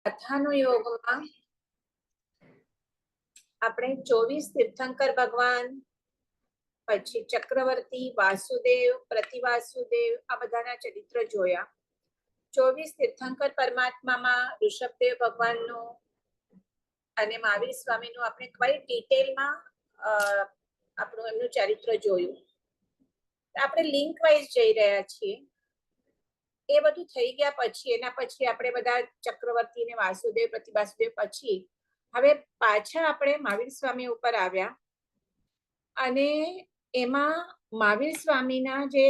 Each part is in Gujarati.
કથાનો યોગમાં આપણે 24 તીર્થંકર ભગવાન, પછી ચક્રવર્તી, વાસુદેવ, પ્રતિવાસુદેવ આ બધાના ચરિત્ર જોયા. 24 તીર્થંકર પરમાત્મામાં ઋષભદેવ ભગવાનનું અને મહાવીર સ્વામીનું આપણે કઈ ડિટેલમાં આપણું એમનું ચરિત્ર જોયું. આપણે લિંક વાઇઝ જઈ રહ્યા છીએ. એ બધું થઈ ગયા પછી એના પછી આપણે બધા ચક્રવર્તી ને વાસુદેવ, પ્રતિવાસુદેવ પછી હવે પાછા આપણે મહાવીર સ્વામી ઉપર આવ્યા. અને એમાં મહાવીર સ્વામીના જે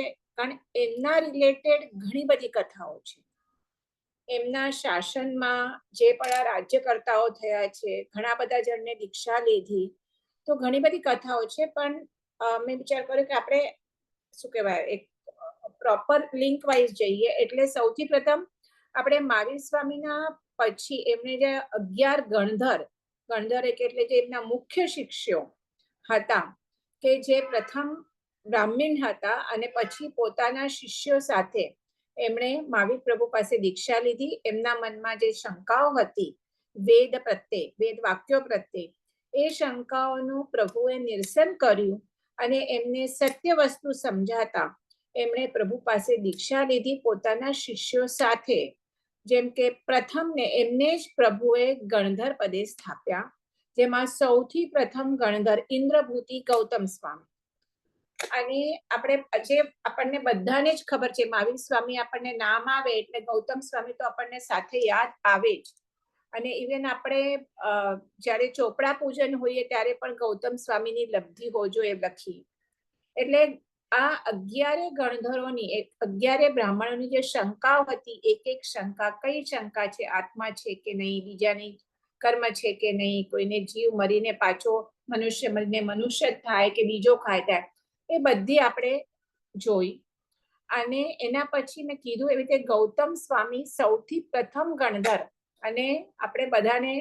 એમના રિલેટેડ ઘણી બધી કથાઓ છે. એમના શાસનમાં જે પણ રાજ્યકર્તાઓ થયા છે, ઘણા બધા જણને દીક્ષા લીધી, તો ઘણી બધી કથાઓ છે. પણ મેં વિચાર કર્યો કે આપણે શું કહેવાય એક પ્રોપર લિંક વાઇઝ જઈએ. એટલે સૌથી પ્રથમ આપણે મહાવીર સ્વામીના પછી એમને જે 11 ગણધર એટલે જે એમના મુખ્ય શિષ્યો હતા, કે જે પ્રથમ બ્રાહ્મણ હતા અને પછી પોતાના શિષ્યો સાથે એમણે મહાવીર પ્રભુ પાસે દીક્ષા લીધી. એમના મનમાં જે શંકાઓ હતી વેદ પ્રત્યે, વેદ વાક્યો પ્રત્યે, એ શંકાઓનું પ્રભુએ નિરસન કર્યું અને એમને સત્ય વસ્તુ સમજાતા એમણે પ્રભુ પાસે દીક્ષા લીધી પોતાના શિષ્યો સાથે. જેમ કે પ્રથમને એમને જ પ્રભુએ ગણધર પદે સ્થાપ્યા, જેમાં સૌથી પ્રથમ ગણધર ઇન્દ્રભૂતિ ગૌતમ સ્વામી. અને આપણને બધાને જ ખબર છે, મહાવીર સ્વામી આપણને નામ આવે એટલે ગૌતમ સ્વામી તો આપણને સાથે યાદ આવે જ. અને ઇવન આપણે જ્યારે ચોપડા પૂજન હોઈએ ત્યારે પણ ગૌતમ સ્વામીની લબ્ધિ હોજો એ લખી. એટલે આ 11 ગણધરોની 11 બ્રાહ્મણોની જે શંકાઓ હતી, એક શંકા, કઈ શંકા છે, આત્મા છે કે નહીં, બીજાની કર્મ છે કે નહીં, કોઈને જીવ મરીને પાછો મનુષ્ય મરીને મનુષ્ય થાય કે બીજો થાય, એ બધી આપણે જોઈ. અને એના પછી મેં કીધું એવી રીતે ગૌતમ સ્વામી સૌથી પ્રથમ ગણધર. અને આપણે બધાને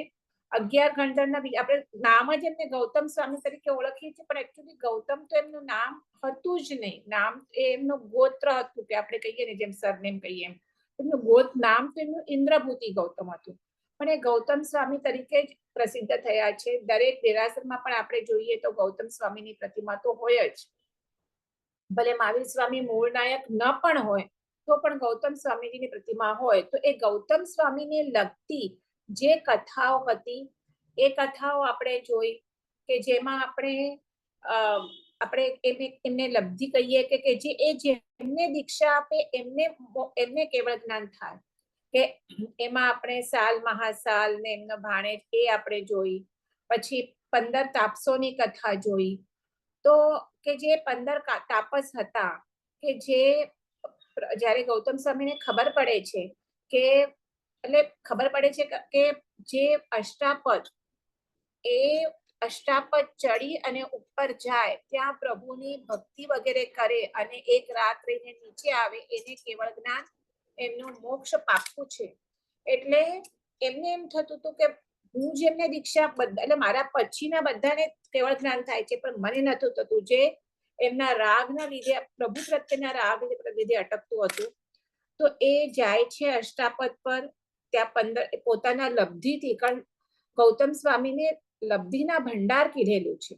11 ગણધરના આપણે નામ જ એમને ગૌતમ સ્વામી તરીકે ઓળખીએ છીએ, પણ એકચ્યુઅલી ગૌતમ તો એમનું નામ હતું જ નહીં. નામ એ એમનું ગોત્ર હતું, કે આપણે કહીએ ને જેમ સરનેમ કહીએ એમ. એમનું નામ તો એમનું ઇન્દ્રભૂતિ ગૌતમ હતું, પણ એ ગૌતમ સ્વામી તરીકે જ પ્રસિદ્ધ થયા છે. દરેક દેરાસરમાં પણ આપણે જોઈએ તો ગૌતમ સ્વામીની પ્રતિમા તો હોય જ. ભલે મહાવીર સ્વામી મૂળ નાયક ન પણ હોય તો પણ ગૌતમ સ્વામીજીની પ્રતિમા હોય. તો એ ગૌતમ સ્વામીને લગતી જે કથાઓ હતી એ કથાઓ આપણે જોઈ, કે જેમાં આપણે એમને લબ્ધિ કહીએ કે જેમને દીક્ષા આપે એમને કેવળ જ્ઞાન થાય. કે એમાં આપણે સાલ મહાસાલ ને એમનો ભાણેજ એ આપણે જોઈ. પછી 15 તાપસોની કથા જોઈ. તો કે જે 15 તાપસ હતા, કે જ્યારે ગૌતમ સ્વામીને ખબર પડે છે કે જે અષ્ટાપદ ચડી અને ઉપર જાય ત્યાં પ્રભુની ભક્તિ વગેરે કરે અને એક રાત રહીને નીચે આવે, એને કેવળ જ્ઞાન એમનું મોક્ષ પાક્કું છે. એટલે એમને એમ થતું હતું કે હું જેમને દીક્ષા એટલે મારા પછીના બધાને કેવળ જ્ઞાન થાય છે, પણ મને નતું થતું. જે એમના રાગના લીધે, પ્રભુ પ્રત્યેના રાગ લીધે અટકતું હતું. તો એ જાય છે અષ્ટાપદ પર, ત્યાં 15 પોતાના લબ્ધિથી, કારણ ગૌતમ સ્વામીને લબ્ધિના ભંડાર કીધેલું છે.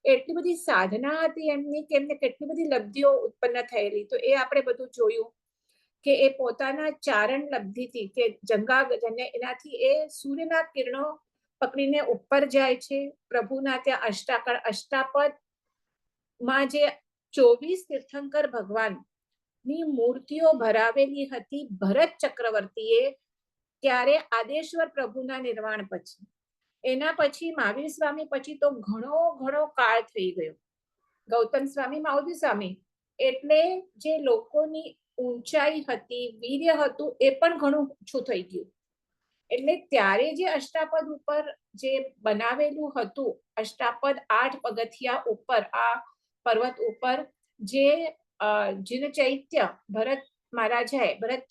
એટલી બધી સાધના હતી એમની કે એમને કેટલી બધી લબ્ધિઓ ઉત્પન્ન થયેલી. તો એ આપણે બધું જોયું કે એ પોતાના ચારણ લબ્ધિથી, કે એનાથી એ સૂર્યના કિરણો પકડીને ઉપર જાય છે પ્રભુના ત્યાં અષ્ટાપદ માં જે 24 તીર્થંકર ભગવાનની મૂર્તિઓ ભરાવેલી હતી ભરત ચક્રવર્તીએ, ત્યારે આદેશ્વર પ્રભુના નિર્વાણ પછી. એના પછી મહાવીર સ્વામી પછી તો ઘણો કાળ થઈ ગયો. ગૌતમ સ્વામી, મહાવીર સ્વામી, એટલે જે લોકોની ઊંચાઈ હતી, વીર્ય હતું, એ પણ ઘણું ઓછું થઈ ગયું. એટલે ત્યારે જે અષ્ટાપદ ઉપર જે બનાવેલું હતું, અષ્ટાપદ 8 પગથિયા ઉપર, આ પર્વત ઉપર જે જીન ચૈત્ય ભરત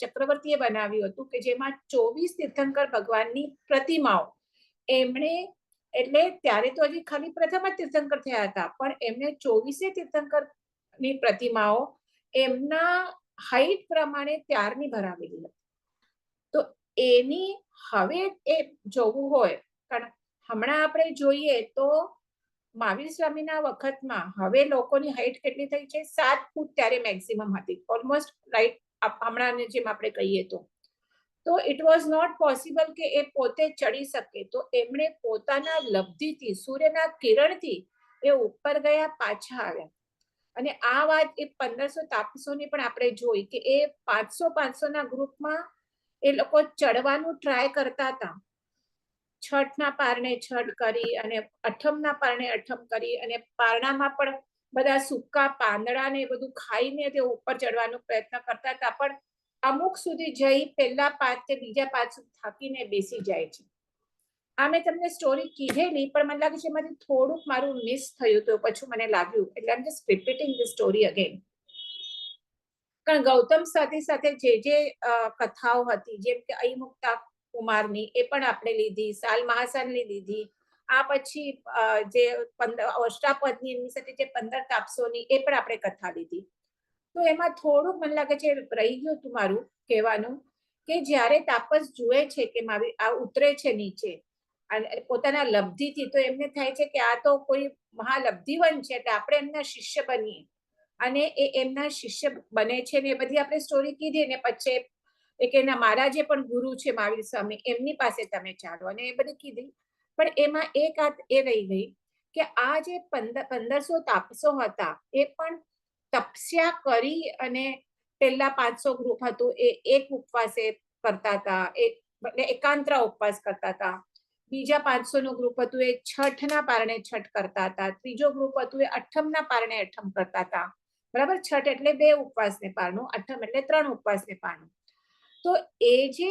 ચક્રવર્તીએ બનાવ્યું હતું, કે જેમાં 24 તીર્થંકર ભગવાનની પ્રતિમાઓ એમણે, એટલે ત્યારે તો હજી ખાલી પ્રથમ જ તીર્થંકર થયા હતા, પણ એમને 24 તીર્થંકરની પ્રતિમાઓ એમના હાઈટ પ્રમાણે ત્યારની ભરાવેલી હતી. તો એની હવે એ જોવું હોય, કારણ હમણાં આપણે જોઈએ તો મહાવીર સ્વામીના વખતમાં હવે લોકોની હાઈટ કેટલી થઈ છે? 7 ફૂટ ત્યારે મેક્સિમમ હતી, ઓલમોસ્ટ રાઈટ. હમણાં જેમ આપણે કહીએ તો ઇટ વોઝ નોટ પોસિબલ કે એ પોતે ચડી શકે. તો એમણે પોતાના લબ્ધિથી, સૂર્યના કિરણથી એ ઉપર ગયા, પાછા આવ્યા. અને આ વાત એ 1500 તાપસોની પણ આપણે જોઈ કે એ 500 ના ગ્રુપમાં એ લોકો ચડવાનું ટ્રાય કરતા હતા. છઠના પારણે છઠ કરી અને અઠમના પારણે અઠમ કરી, અને પારણામાં પણ બધા સૂકા પાંદડા ને બધું ખાઈને તે ઉપર ચડવાનો પ્રયત્ન કરતા હતા. પણ અમુક સુધી જઈ પહેલા પાદ તે બીજા પાદ સુધી થાકીને બેસી જાય છે. આ મેં તમને સ્ટોરી કીધેલી, પણ મને લાગે છે એમાંથી થોડુંક મારું મિસ થયું, તો પછી મને લાગ્યું, એટલે I am just repeating the story again. કારણ ગૌતમ સાથે સાથે જે કથાઓ હતી, જેમ કે અયમુક્તા કુમારની, એ પણ આપણે લીધી, સાલ મહાસાલની લીધી. આ પછી જે અષ્ટાપદની એમની સાથે જે 15 તાપસોની, એ પણ આપણે કથા લીધી. તો એમાં થોડુંક મને લાગે છે રહી ગયું હતું મારું કહેવાનું, કે જ્યારે તાપસ જુએ છે કે મારી આ ઉતરે છે નીચે અને પોતાના લબ્ધિથી, તો એમને થાય છે કે આ તો કોઈ મહાલબ્ધિવન છે, એટલે આપણે એમના શિષ્ય બનીએ. અને એ એમના શિષ્ય બને છે ને એ બધી આપણે સ્ટોરી કીધી. ને પછી એ કે મારા જે પણ ગુરુ છે મહાવીર સ્વામી, એમની પાસે તમે ચાલો, અને એ બધી કીધી. પણ એમાં એક વાત એ રહી ગઈ કે આ જે 1500 તાપસો હતા, એ પણ તપસ્યા કરી અને પહેલા 500 ગ્રુપ હતું એ એક ઉપવાસે કરતા હતા, એકાંતરા ઉપવાસ કરતા હતા. બીજા 500 નું ગ્રુપ હતું એ છઠના પારણે છઠ કરતા હતા. ત્રીજો ગ્રુપ હતું એ અઠમના પારણે અઠમ કરતા હતા. બરાબર, છઠ એટલે 2 ઉપવાસને પારણું, અઠમ એટલે 3 ઉપવાસને પારણું. તો એ જે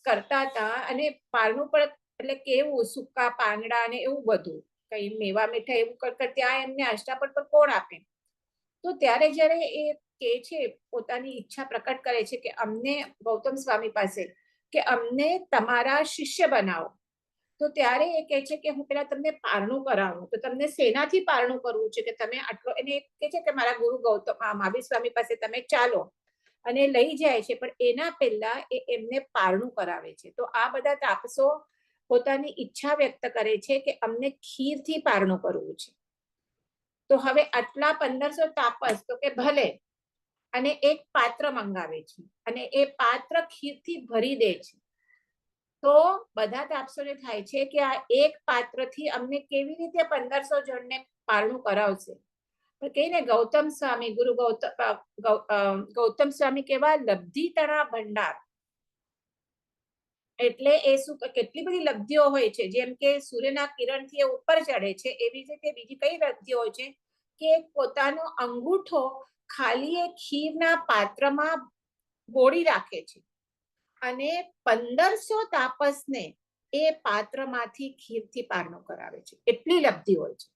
કરતા હતા, અને પારણું પણ એટલે કેવું સૂકા પાંદડા ને એવું બધું, કઈ મેવા મીઠા એવું કરતા, ત્યાં એમને અષ્ટાપદ પર કોણ આપે? તો ત્યારે જ્યારે એ કે છે, પોતાની ઈચ્છા પ્રકટ કરે છે કે અમને ગૌતમ સ્વામી પાસે, કે અમને તમારા શિષ્ય બનાવો. તો ત્યારે એ કહે છે કે હું પેલા તમને પારણું કરાવું. તો તમને શેનાથી પારણું કરવું છે કે તમે આટલો, એને કહે છે કે મારા ગુરુ ગૌતમ મહાવીર સ્વામી પાસે તમે ચાલો, અને લઈ જાય છે. પણ એના પહેલા એ એમને પારણું કરાવે છે. તો આ બધા તાપસો પોતાની ઈચ્છા વ્યક્ત કરે છે કે અમને ખીરથી પારણું કરવું છે. તો હવે આટલા 1500 તાપસ, તો કે ભલે, અને એક પાત્ર મંગાવે છે, અને એ પાત્ર ખીરથી ભરી દે છે. તો બધા તાપસોને થાય છે કે આ એક પાત્રથી અમને કેવી રીતે 1500 જણને પારણું કરાવશે? પણ કહીને ગૌતમ સ્વામી, ગુરુ ગૌતમ સ્વામી કેવા લબ્ધિ તણા ભંડાર. એટલે એ શું, કેટલી બધી લબ્ધિઓ હોય છે, જેમ કે સૂર્યના કિરણથી એ ઉપર ચડે છે, એવી રીતે બીજી કઈ લબ્ધિઓ હોય છે કે પોતાનો અંગૂઠો ખાલી એ ખીરના પાત્રમાં બોળી રાખે છે, અને 1500 તાપસને એ પાત્રમાંથી ખીરથી પારણું કરાવે છે. એટલી લબ્ધિ હોય છે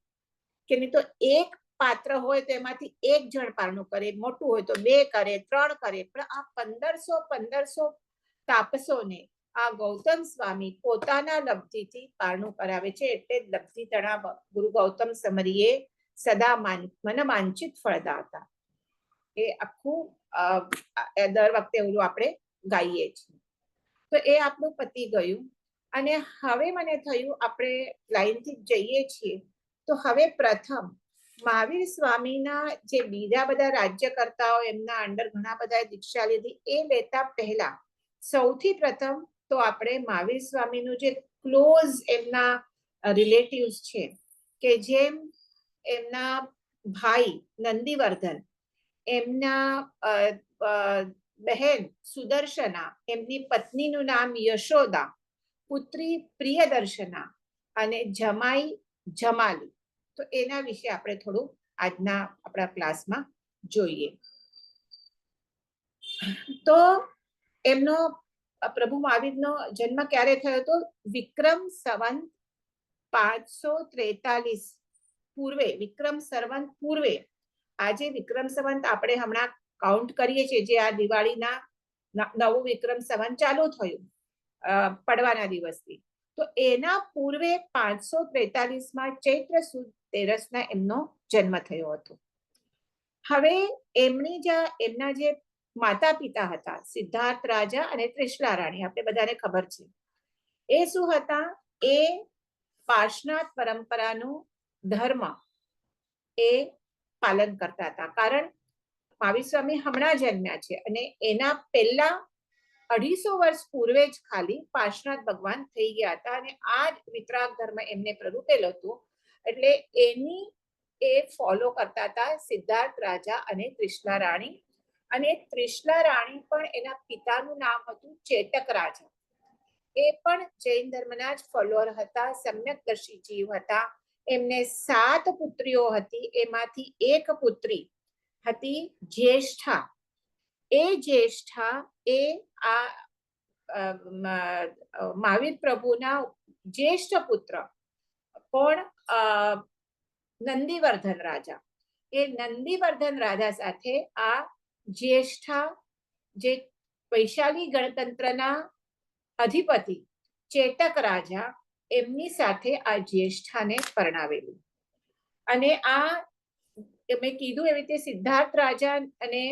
કે નહીં તો એક પાત્ર હોય તો એમાંથી એક જણ પારણું કરે, મોટું હોય તો 2 કરે, 3 કરે. પણ આ 1500 તાપસોને આ ગૌતમ સ્વામી પોતાના લબ્ધિથી પારણું કરાવે છે. એટલે લબ્ધિ તણા ગુરુ ગૌતમ સમરીએ સદા મન વાંચિત ફળદાતા. એ આખું દર વખતે એવું આપણે ગાઈએ છીએ. તો એ આપણું પતી ગયું. અને હવે મને થયું આપણે લાઈનથી જઈએ છીએ. તો હવે પ્રથમ મહાવીર સ્વામીના જે બીજા બધા રાજ્યકર્તાઓ એમના અંડર ઘણા બધા દીક્ષા લીધી, એ લેતા પહેલા સૌથી પ્રથમ તો આપણે મહાવીર સ્વામીનું જે ક્લોઝ એમના રિલેટિવ્સ છે, કે જેમ એમના ભાઈ નંદીવર્ધન, એમના બહેન સુદર્શના, એમની પત્નીનું નામ યશોદા, પુત્રી પ્રિયદર્શના, અને જમાઈ જમાલી. તો એના વિશે આપણે થોડું આજના આપણા ક્લાસમાં જોઈએ. તો એમનો પ્રભુ મહાવીરનો જન્મ ક્યારે થયો હતો? વિક્રમ સંવત 543 પૂર્વે, વિક્રમ સંવત પૂર્વે. આજે વિક્રમ સંવત આપણે હમણાં કાઉન્ટ કરીએ છીએ, જે આ દિવાળીના નવું વિક્રમ સંવત ચાલુ થયું પડવાના દિવસથી. તો એના પૂર્વે 543માં ચૈત્ર સુદ 13ના એમનો જન્મ થયો હતો. હવે એમના જે માતા પિતા હતા, સિદ્ધાર્થ રાજા અને ત્રિશલા રાણી, આપણે બધાને ખબર છે. એ શું હતા? એ પાર્શનાથ પરંપરાનું ધર્મ એ પાલન કરતા હતા. કારણ મહાવીર સ્વામી હમણાં જન્મ્યા છે અને એના પહેલા 250 વર્ષ પૂર્વે જ ખાલી પાર્શનાથ ભગવાન થઈ ગયા હતા અને આ જ વિતરાગ ધર્મ એમને પ્રરૂપેલ હતું. એટલે એની એ ફોલો કરતા હતા સિદ્ધાર્થ રાજા અને ત્રિશલા રાણી. અને ત્રિશલા રાણી પણ એના પિતાનું નામ હતું ચેતક રાજા. એ પણ જૈન ધર્મના જ ફોલોઅર હતા, સમ્યકદર્શી જીવ હતા. એમને 7 પુત્રીઓ હતી, એમાંથી એક પુત્રી હતી જ્યેષ્ઠા. એ જ્યેષ્ઠા એ આ મહાવીર પ્રભુના જ્યેષ્ઠ પુત્ર કોણ? નંદીવર્ધન રાજા. એ નંદીવર્ધન રાજા સાથે આ જ્યેષ્ઠા જે વૈશાલી ગણતંત્રના અધિપતિ ચેતક રાજા એમની સાથે આ જ્યેષ્ઠાને પરણાવેલું. અને આ મેં કીધું એવી રીતે સિદ્ધાર્થ રાજા અને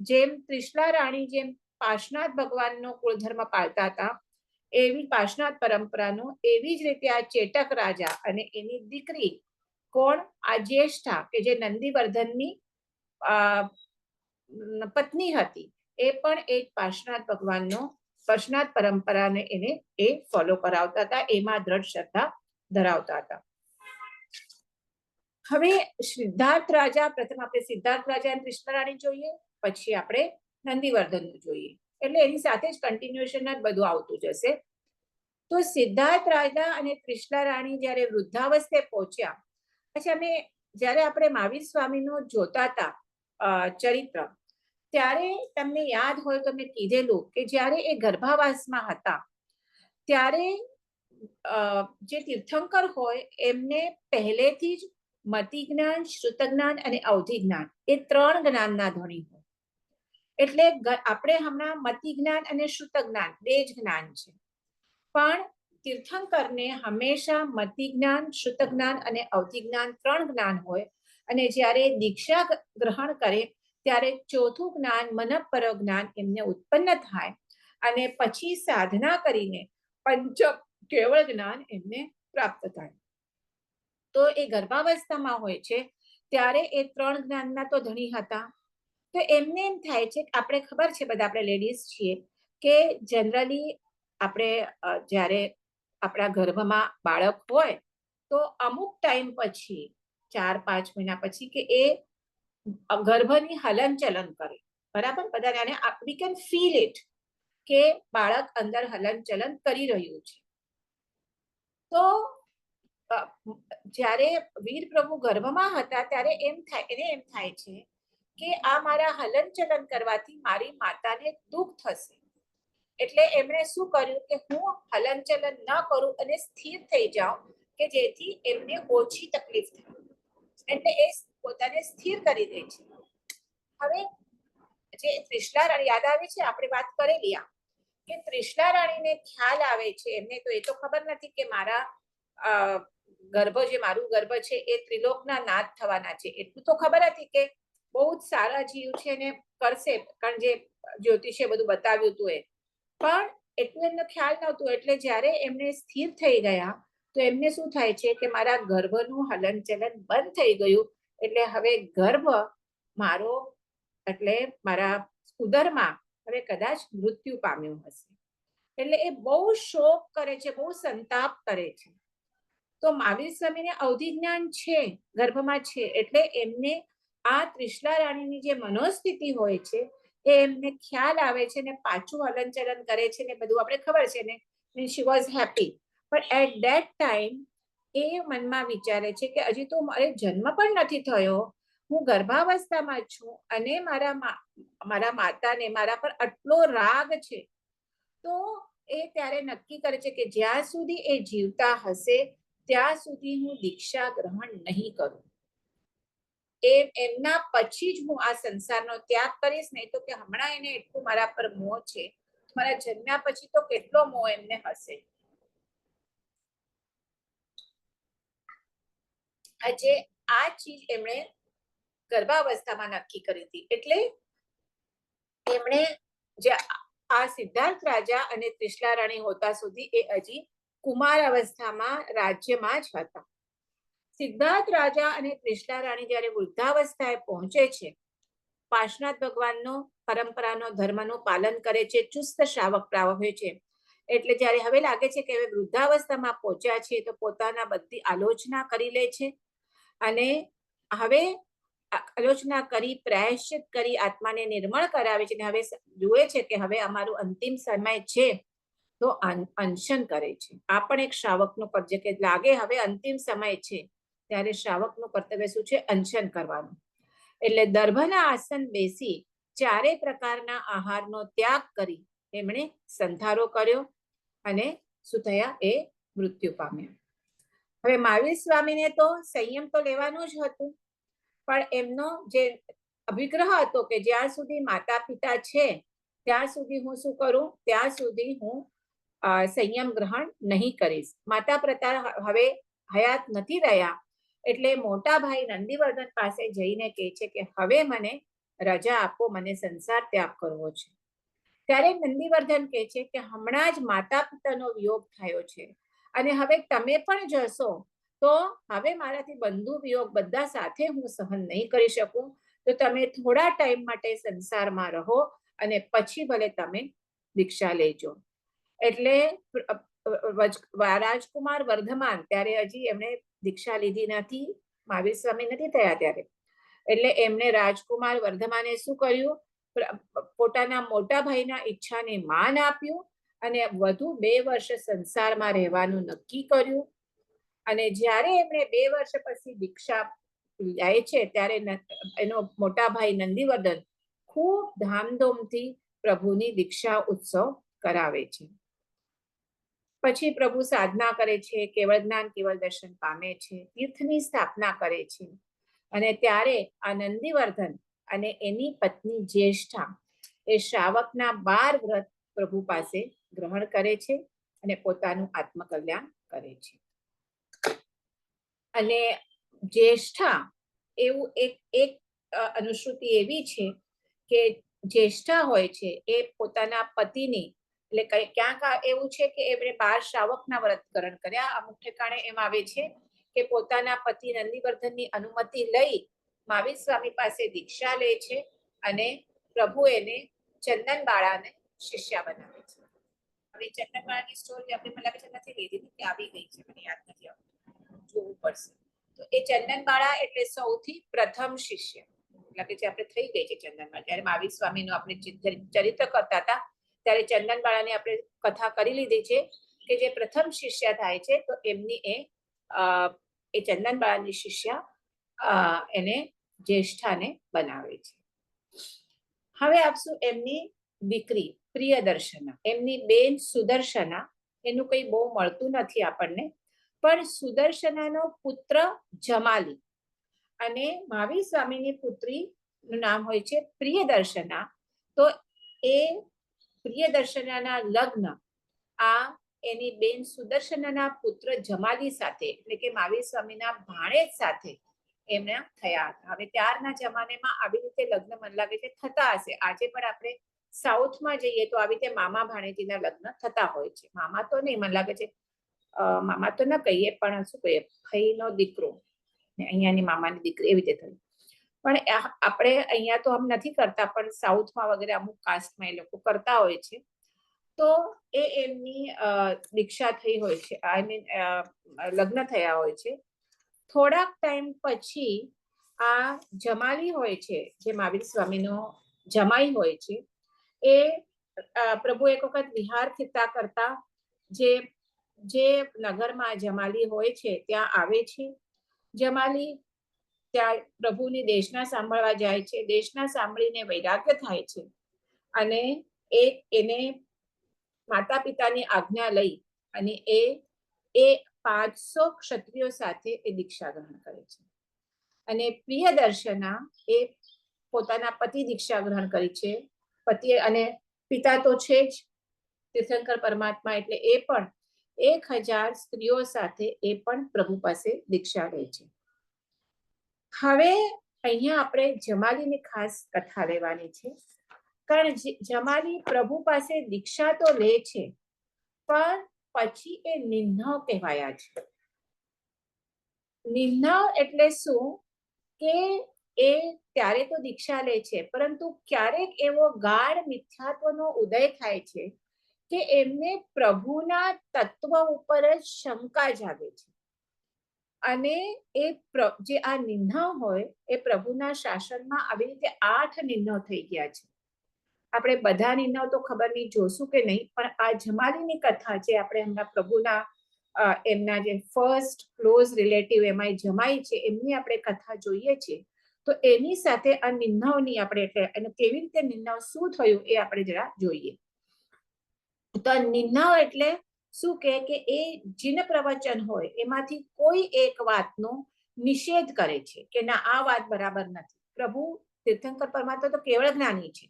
જેમ ત્રિશલા રાણી જેમ પાર્શનાથ ભગવાનનો કુળધર્મ પાળતા હતા, એવી પાર્શનાથ પરંપરાનો, એવી જ રીતે આ ચેતક રાજા અને એની દીકરી કોણ? આ જ્યેષ્ઠા કે જે નંદીવર્ધનની પત્ની હતી, એ પણ એક પાર્શનાથ ભગવાનનો પાર્શનાથ પરંપરાને એને એ ફોલો કરાવતા હતા, એમાં દ્રઢ શ્રદ્ધા ધરાવતા હતા. હવે સિદ્ધાર્થ રાજા, પ્રથમ આપણે સિદ્ધાર્થ રાજા અને ત્રિશલા રાણી જોઈએ, પછી આપણે નંદીવર્ધનનું જોઈએ. એટલે એની સાથે જ કન્ટિન્યુએશન જ બધું આવતું જશે. તો સિદ્ધાર્થ રાજા અને ત્રિશલા રાણી જ્યારે વૃદ્ધાવસ્થે પહોંચ્યા પછી અમે જ્યારે આપણે મહાવીર સ્વામીનું જોતા હતા ચરિત્ર, ત્યારે તમને યાદ હોય તો મેં કીધેલું કે જ્યારે એ ગર્ભાવાસમાં હતા ત્યારે જે તીર્થંકર હોય એમને પહેલેથી જ મતિ જ્ઞાન, શ્રુત જ્ઞાન અને અવધિ જ્ઞાન એ 3 જ્ઞાનના ધણી હોય. એટલે આપણે હમણાં મતિ જ્ઞાન અને શ્રુત જ્ઞાન 2 જ જ્ઞાન છે, પણ તીર્થંકરને હંમેશા મતિ જ્ઞાન, શ્રુત જ્ઞાન અને અવધિ જ્ઞાન 3 જ્ઞાન હોય. અને જ્યારે દીક્ષા ગ્રહણ કરે ત્યારે 4થું જ્ઞાન મનઃપર જ્ઞાન એમને ઉત્પન્ન થાય અને પછી સાધના કરીને પંચમ કેવળ જ્ઞાન એમને પ્રાપ્ત થાય. તો એ ગર્ભાવસ્થામાં હોય છે ત્યારે એ 3 જ્ઞાનના તો ધણી હતા. તો એમને એમ થાય છે, આપણે ખબર છે બધા આપણે લેડીઝ છીએ કે જનરલી આપણે જ્યારે આપણા ગર્ભમાં બાળક હોય તો અમુક ટાઈમ પછી 4-5 મહિના પછી કે એ ગર્ભની હલનચલન કરે, બરાબર? બધાને વી કેન ફીલ ઇટ કે બાળક અંદર હલનચલન કરી રહ્યું છે. તો જ્યારે વીર પ્રભુ ગર્ભમાં હતા ત્યારે એને એમ થાય છે કે આ મારા હલનચલન કરવાથી મારી માતાને દુઃખ થશે. એટલે એમણે શું કર્યું કે હું હલનચલન ન કરું અને સ્થિર થઈ જાઉં કે જેથી એમને ઓછી તકલીફ થાય. એટલે એ પોતાને સ્થિર કરી દે છે. હવે જે ત્રિશલા રાણી યાદ આવે છે, આપણે વાત કરેલી કે ત્રિશલા રાણીને ખ્યાલ આવે છે, એમને તો એ તો ખબર નથી કે મારા ગર્ભ જે મારું ગર્ભ છે એ ત્રિલોકના નાથ થવાના છે. એટલું તો ખબર હતી કે બહુ જ સારા જીવ છે ને કરશે, કારણ જે જ્યોતિષે બધું બતાવ્યું હતું એ, પણ એટલું એમનો ખ્યાલ નહોતું. એટલે જ્યારે એમને સ્થિર થઈ ગયા તો એમને શું થાય છે કે મારા ગર્ભનું હલનચલન બંધ થઈ ગયું, એટલે હવે ગર્ભ મારો એટલે મારા ઉદરમાં હવે કદાચ મૃત્યુ પામ્યું હશે. એટલે એ બહુ શોક કરે છે, બહુ સંતાપ કરે છે. તો મહાવીર સ્વામીને અવધિ જ્ઞાન છે, ગર્ભમાં છે, એટલે એમને આ ત્રિશલા રાણીની જે મનોસ્થિતિ હોય છે એ એમને ખ્યાલ આવે છે ને પાછું હલનચલન કરે છે ને બધું આપણે ખબર છે ને. શી વોઝ હેપી, પણ એટ ધેટ ટાઈમ એ મનમાં વિચારે છે કે હજી તો મારે જન્મ પણ નથી થયો, હું ગર્ભાવસ્થામાં છું અને મારા માતાને મારા પર આટલો રાગ છે. તો એ ત્યારે નક્કી કરે છે કે જ્યાં સુધી એ જીવતા હશે ત્યાં સુધી હું દીક્ષા ગ્રહણ નહીં કરું. એમના પછી જ હું આ સંસારનો ત્યાગ કરીશ. નહીં તો કે હમણાં એને એટલું મારા પર મોહ છે, મારા જન્મ્યા પછી તો કેટલો મોહ એમને હશે. આજે આ ચીજ એમણે ગર્ભાવસ્થામાં નક્કી કરી હતી. એટલે એમણે જે આ સિદ્ધાર્થ રાજા અને ત્રિશલા રાણી હોતા સુધી એ હજી કુમાર અવસ્થામાં રાજ્યમાં જ હતા. સિદ્ધાર્થ રાજા અને ત્રિશલા રાણી જ્યારે વૃદ્ધાવસ્થાએ પહોંચે છે, પાર્શનાથ ભગવાનનો પરંપરાનો ધર્મનું પાલન કરે છે, ચુસ્ત શ્રાવક પ્રાવહ્ય છે. એટલે જ્યારે હવે લાગે છે કે હવે વૃદ્ધાવસ્થામાં પહોંચ્યા છે, તો પોતાના બધી આલોચના કરી લે છે અને હવે આલોચના કરી પ્રાયશ્ચિત કરી આત્માને નિર્મળ કરાવે છે. હવે જુએ છે કે હવે અમારું અંતિમ સમય છે, તો અનશન કરે છે. આ પણ એક શ્રાવકનું કર્તવ્ય કે લાગે હવે અંતિમ સમય છે, ત્યારે શ્રાવકનું કર્તવ્ય શું છે? અનશન કરવાનું. એટલે દર્ભના આસન બેસી ચારે પ્રકારના આહારનો ત્યાગ કરી એમણે સંધારો કર્યો અને શું થયા? એ મૃત્યુ પામ્યા. હવે મહાવીર સ્વામીને તો સંયમ તો લેવાનું જ હતું, પણ એમનો જે અભિગ્રહ હતો કે જ્યાં સુધી માતા પિતા છે ત્યાં સુધી હું શું કરું? ત્યાં સુધી હું સંયમ ગ્રહણ નહીં કરીશ. માતા પિતા હવે હયાત નથી રહ્યા, એટલે મોટા ભાઈ નંદીવર્ધન પાસે જઈને કહે છે કે હવે મને રજા આપો, મને સંસાર ત્યાગ કરવો છે. ત્યારે નંદીવર્ધન કહે છે કે હમણાં જ માતા પિતાનો વિયોગ થયો છે અને હવે તમે પણ જશો તો હવે મારાથી બંધુ વિયોગ બધા સાથે હું સહન નહીં કરી શકું. તો તમે થોડા ટાઈમ માટે સંસારમાં રહો અને પછી ભલે તમે દીક્ષા લેજો. એટલે રાજકુમાર વર્ધમાન ત્યારે હજી એમણે દીક્ષા લીધી નથી, મહાવીર સ્વામી નથી થયા ત્યારે. એટલે એમણે રાજકુમાર વર્ધમાને શું કર્યું? પોતાના મોટા ભાઈના ઈચ્છાને માન આપ્યું અને વધુ 2 વર્ષ સંસારમાં રહેવાનું નક્કી કર્યું. અને જ્યારે એમણે 2 વર્ષ પછી દીક્ષા લે છે, ત્યારે એનો મોટા ભાઈ નંદીવર્ધન ખૂબ ધામધૂમથી પ્રભુની દીક્ષા ઉત્સવ કરાવે છે. પછી પ્રભુ સાધના કરે છે, કેવળ જ્ઞાન કેવળ દર્શન પામે છે, તીર્થની સ્થાપના કરે છે. અને ત્યારે આ નંદીવર્ધન અને એની પત્ની જ્યેષ્ઠા એ શ્રાવકના 12 વ્રત પ્રભુ પાસે ગ્રહણ કરે છે અને પોતાનું આત્મકલ્યાણ કરે છે. અને જ્યેષ્ઠા એવું એક અનુશ્રુતિ એવી છે કે જ્યેષ્ઠા હોય છે એ પોતાના પતિની, એટલે ક્યાંક એવું છે કે એમણે 12 શ્રાવકના વ્રત ગ્રહણ કર્યા. અમુક ઠેકાણે એમ આવે છે કે પોતાના પતિ નંદીવર્ધનની અનુમતિ લઈ મહાવીર સ્વામી પાસે દીક્ષા લે છે અને પ્રભુ એને ચંદનબાળાને શિષ્યા બનાવે છે. હવે ચંદનબાળાની સ્ટોરી આપણે મને લાગે છે નથી લીધી કે આવી ગઈ છે, મને યાદ નથી આવતું, જોવું પડશે. તો એ ચંદનબાળા એટલે સૌથી પ્રથમ શિષ્ય લાગે છે. આપણે થઈ ગઈ છે ચંદનબાળા. જ્યારે મહાવીર સ્વામીનું આપણે ચરિત્ર કરતા હતા ત્યારે ચંદનબાળાની આપણે કથા કરી લીધી છે કે જે પ્રથમ શિષ્ય થાય છે, તો એમની એ ચંદનબાળાની શિષ્યા એને જ્યેષ્ઠાને બનાવે છે. હવે આપશું એમની દીકરી પ્રિયદર્શના, એમની બેન સુદર્શના. એનું કંઈ બહુ મળતું નથી આપણને, પણ સુદર્શનાનો પુત્ર જમાલી અને મહાવીર સ્વામીની પુત્રીનું નામ હોય છે પ્રિયદર્શના. તો એ પ્રિયદર્શનાના લગ્ન આ એની બેન સુદર્શનાના પુત્ર જમાલી સાથે, એટલે કે મહાવીર સ્વામીના ભાણેજ સાથે એમના થયા હતા. હવે ત્યારના જમાનામાં આવી રીતે લગ્ન મને લાગે છે થતા હશે. આજે પણ આપણે સાઉથમાં જઈએ તો આવી રીતે મામા ભાણેજીના લગ્ન થતા હોય છે. મામા તો નહીં, મને લાગે છે મામા તો ન કહીએ પણ શું કહીએ, ફઈનો દીકરો ને અહીંયાની મામાની દીકરી, એવી રીતે થયું. પણ આપણે અહીંયા તો આમ નથી કરતા, પણ સાઉથમાં વગેરે અમુક કાસ્ટમાં એ લોકો કરતા હોય છે. તો એ એમની દીક્ષા થઈ હોય છે, આઈ મીન લગ્ન થયા હોય છે. થોડાક ટાઈમ પછી આ જમાલી હોય છે, જે મહાવીર સ્વામીનો જમાઈ હોય છે, એ પ્રભુ એક વખત વિહાર કરતા જે નગરમાં જમાલી હોય છે ત્યાં આવે છે. જમાલી ત્યાં પ્રભુની દેશના સાંભળવા જાય છે. દેશના સાંભળીને વૈરાગ્ય થાય છે અને એને માતા પિતાની આજ્ઞા લઈ અને એ 500 ક્ષત્રિયો સાથે એ દીક્ષા ગ્રહણ કરે છે. અને પ્રિયદર્શના એ પોતાના પતિ દીક્ષા ગ્રહણ કરી છે. પતિ અને પિતા તો છે જ તીર્થંકર પરમાત્મા, એટલે એ પણ 1000 સ્ત્રીઓ સાથે એ પણ પ્રભુ પાસે દીક્ષા લે છે. હવે અહીંયા આપણે જમાલીની ખાસ કથા લેવાની છે, કારણ જમાલી પ્રભુ પાસે દીક્ષા તો લે છે, પણ પછી એ નિંદવ કહેવાયા છે. નિંદવ એટલે શું કે એ ત્યારે તો દીક્ષા લે છે, પરંતુ ક્યારેક એવો ગાઢ મિથ્યાત્વનો ઉદય થાય છે કે એમને પ્રભુના તત્વ ઉપર જ શંકા જાગે છે, અને એ જે આ નિંદવ હોય એ પ્રભુના શાસનમાં આવી રીતે 8 નિંદવ થઈ ગયા છે. આપણે બધા નિંદવ તો ખબર નહીં જોશું કે નહીં, પણ આ જમાલીની કથા જે આપણે હમણાં પ્રભુના એમના જે ફર્સ્ટ ક્લોઝ રિલેટિવ એમાં જમાઈ છે એમની આપણે કથા જોઈએ છીએ, તો એની સાથે આ નિંદવની આપણે એટલે અને કેવી રીતે નિંદવ શું થયું એ આપણે જરા જોઈએ. તો નિંદવ એટલે શું કે એ જીન પ્રવચન હોય એમાંથી કોઈ એક વાતનો નિષેધ કરે છે કે ના આ વાત બરાબર નથી. પ્રભુ તીર્થંકર પરમાત્મા તો કેવળ જ્ઞાની છે,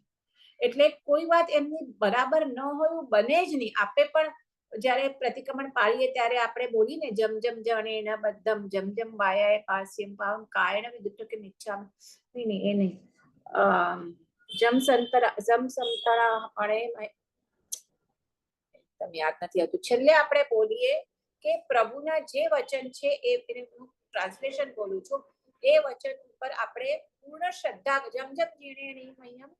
એટલે કોઈ વાત એમની બરાબર ન હોય બને જ નહીં. આપણે પણ જ્યારે પ્રતિક્રમણ પાડીએ ત્યારે આપણે બોલીને જમ જમ જણેન બદ્ધમ જમ જમ વાયાય પાસ્યમ પાવમ કાયણ વિદુટ્ટ કે નિચ્છામ નહીં એ નહીં જમ સંતરા અણે તમે યાદ નથી આવતું. છેલ્લે આપણે બોલીએ કે પ્રભુના જે વચન છે એ ટ્રાન્સલેશન બોલું છું, એ વચન ઉપર આપણે પૂર્ણ શ્રદ્ધા જમ જમ જીણે મયમ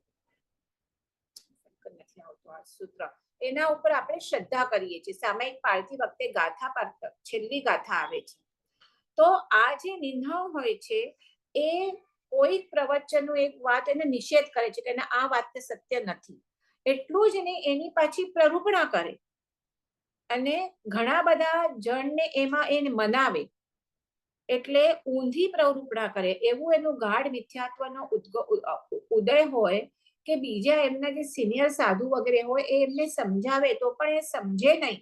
નથી આવતું આ સૂત્ર, એના ઉપર આપણે શ્રદ્ધા કરીએ છીએ. સામાયિક પાળતી વખતે ગાથા પાડતા છેલ્લી ગાથા આવે છે. તો આ જે નિંદવ હોય છે એ કોઈ પ્રવચનનું એક વાત એને નિષેધ કરે છે કે આ વાત સત્ય નથી, એટલું જ નહીં એની પાછી પ્રરૂપણા કરે અને ઘણા બધા જણને એમાં એને મનાવે, એટલે ઊંધી પ્રરૂપણા કરે. એવું એનું ગાઢ મિથ્યાત્વનો ઉદય હોય કે બીજા એમના જે સિનિયર સાધુ વગેરે હોય એ એમને સમજાવે તો પણ એ સમજે નહીં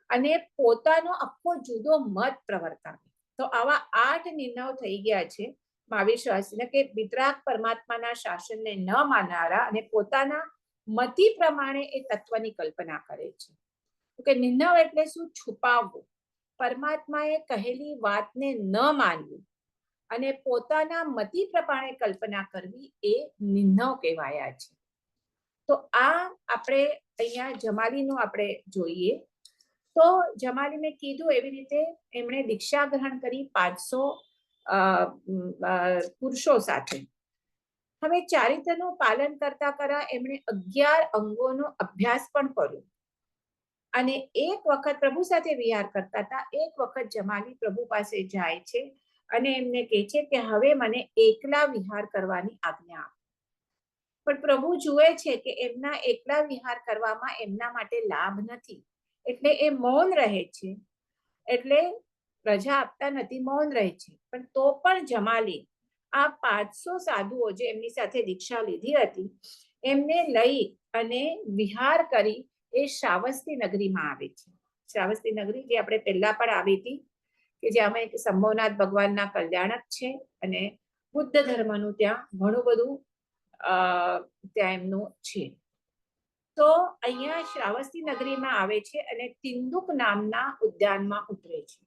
અને પોતાનો આખો જુદો મત પ્રવર્તાવે. તો આવા 8 નિંદવ થઈ ગયા છે મહાવીરવાસીને કે વિતરાગ પરમાત્માના શાસનને ન માનનારા અને પોતાના મતિ પ્રમાણે એ તત્વની કલ્પના કરે છે. કે નિંદવ એટલે શું? છુપાવવું, પરમાત્માએ કહેલી વાતને ન માનવી અને પોતાના મતિ પ્રમાણે કલ્પના કરવી એ નિંદવ કહેવાયા છે. તો આ આપણે અહીંયા જમાલીનું આપણે જોઈએ. તો જમાલી મેં કીધું એવી રીતે એમણે દીક્ષા ગ્રહણ કરી 500 પુરુષો સાથે. હવે ચારિત્રનું પાલન કરતા કરતા એમણે 11 અંગોનો અભ્યાસ પણ કર્યો અને એક વખત પ્રભુ સાથે વિહાર કરતા હતા. એક વખત જમાલી પ્રભુ પાસે જાય છે અને એમને કહે છે કે હવે મને એકલા વિહાર કરવાની આજ્ઞા આપો. પણ પ્રભુ જુએ છે કે એમના એકલા વિહાર કરવામાં એમના માટે લાભ નથી, એટલે એ મૌન રહે છે. એટલે પ્રજા આપતા નથી, મૌન રહે છે. પણ તો પણ જમાલી આ 500 સાધુઓ જે એમની સાથે દીક્ષા લીધી હતી એમને લઈ અને વિહાર કરી એ શ્રાવસ્તી નગરીમાં આવે છે. શ્રાવસ્તી નગરી જે આપણે પહેલા પણ આવી હતી કે જ્યાં એક શંભવનાથ ભગવાનના કલ્યાણક છે અને બુદ્ધ ધર્મનું ત્યાં ઘણું બધું ત્યાં એમનું છે. તો અહીંયા શ્રાવસ્તી નગરીમાં આવે છે અને તિંદુક નામના ઉદ્યાનમાં ઉતરે છે.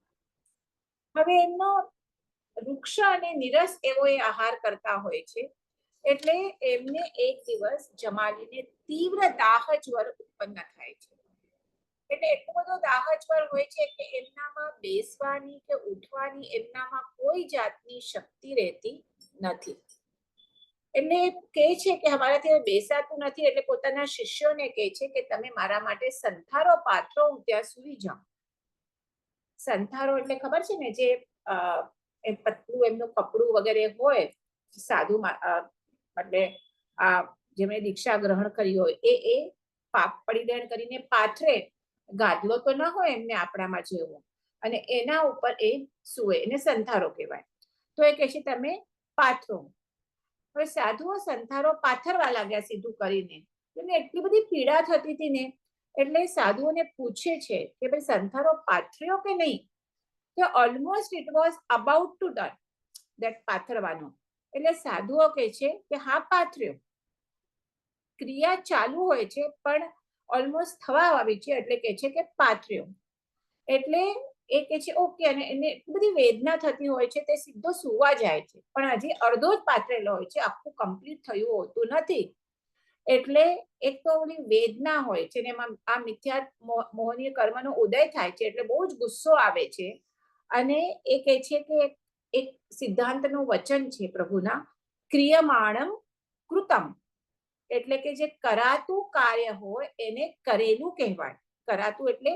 હવે એમનો વૃક્ષ અને નિરસ એવો એ આહાર કરતા હોય છે, એટલે એમને એક દિવસ જમાલીને તીવ્ર દાહ જ્વર ઉત્પન્ન થાય છે. એટલે એટલો બધો દાહ જ્વર હોય છે કે એમનામાં બેસવાની કે ઉઠવાની એમનામાં કોઈ જાતની શક્તિ રહેતી નથી. એટલે કહે છે કે અમારાથી બેસાતું નથી, એટલે પોતાના શિષ્યોને કહે છે કે તમે મારા માટે સંથારો પાથરો, હું ત્યાં સૂઈ જાઉં. સંથારો એટલે ખબર છે ને, જે પતલું એમનું કપડું વગેરે હોય સાધુ, એટલે જેમણે દીક્ષા ગ્રહણ કરી હોય એ પડીદણ કરીને પાથરે. ગાદલો તો ન હોય એમને આપણામાં જેવો, અને એના ઉપર એ સૂવે, એને સંથારો કહેવાય. તો એ કહે છે તમે પાથરો. હવે સાધુઓ સંથારો પાથરવા લાગ્યા સીધું કરીને. એને એટલી બધી પીડા થતી હતી ને, એટલે સાધુઓને પૂછે છે કે ભાઈ સંથારો પાથર્યો કે નહીં? તો almost it was about to done that પાથરવાનો. એટલે સાધુઓ કહે છે કે હા પાથર્યો. ક્રિયા ચાલુ હોય છે પણ ઓલમોસ્ટ થવા આવી છે, એટલે કહે છે કે પાથર્યો. એટલે એ કે છે ઓકે, અને એને એટલી બધી વેદના થતી હોય છે, તે સીધો સુવા જાય છે, પણ હજી અડધો જ પાથરેલો હોય છે, આખું કમ્પ્લીટ થયું હોતું નથી. એટલે એક તો ઓલી વેદના હોય છે ને એમાં આ મિથ્યા મોહનીય કર્મનો ઉદય થાય છે, એટલે બહુ જ ગુસ્સો આવે છે. અને એ કહે છે કે એક સિદ્ધાંતનું વચન છે પ્રભુના, ક્રિયમાણમ કૃતમ, એટલે કે જે કરાતું કાર્ય હોય એને કરેલું કહેવાય. કરાતું એટલે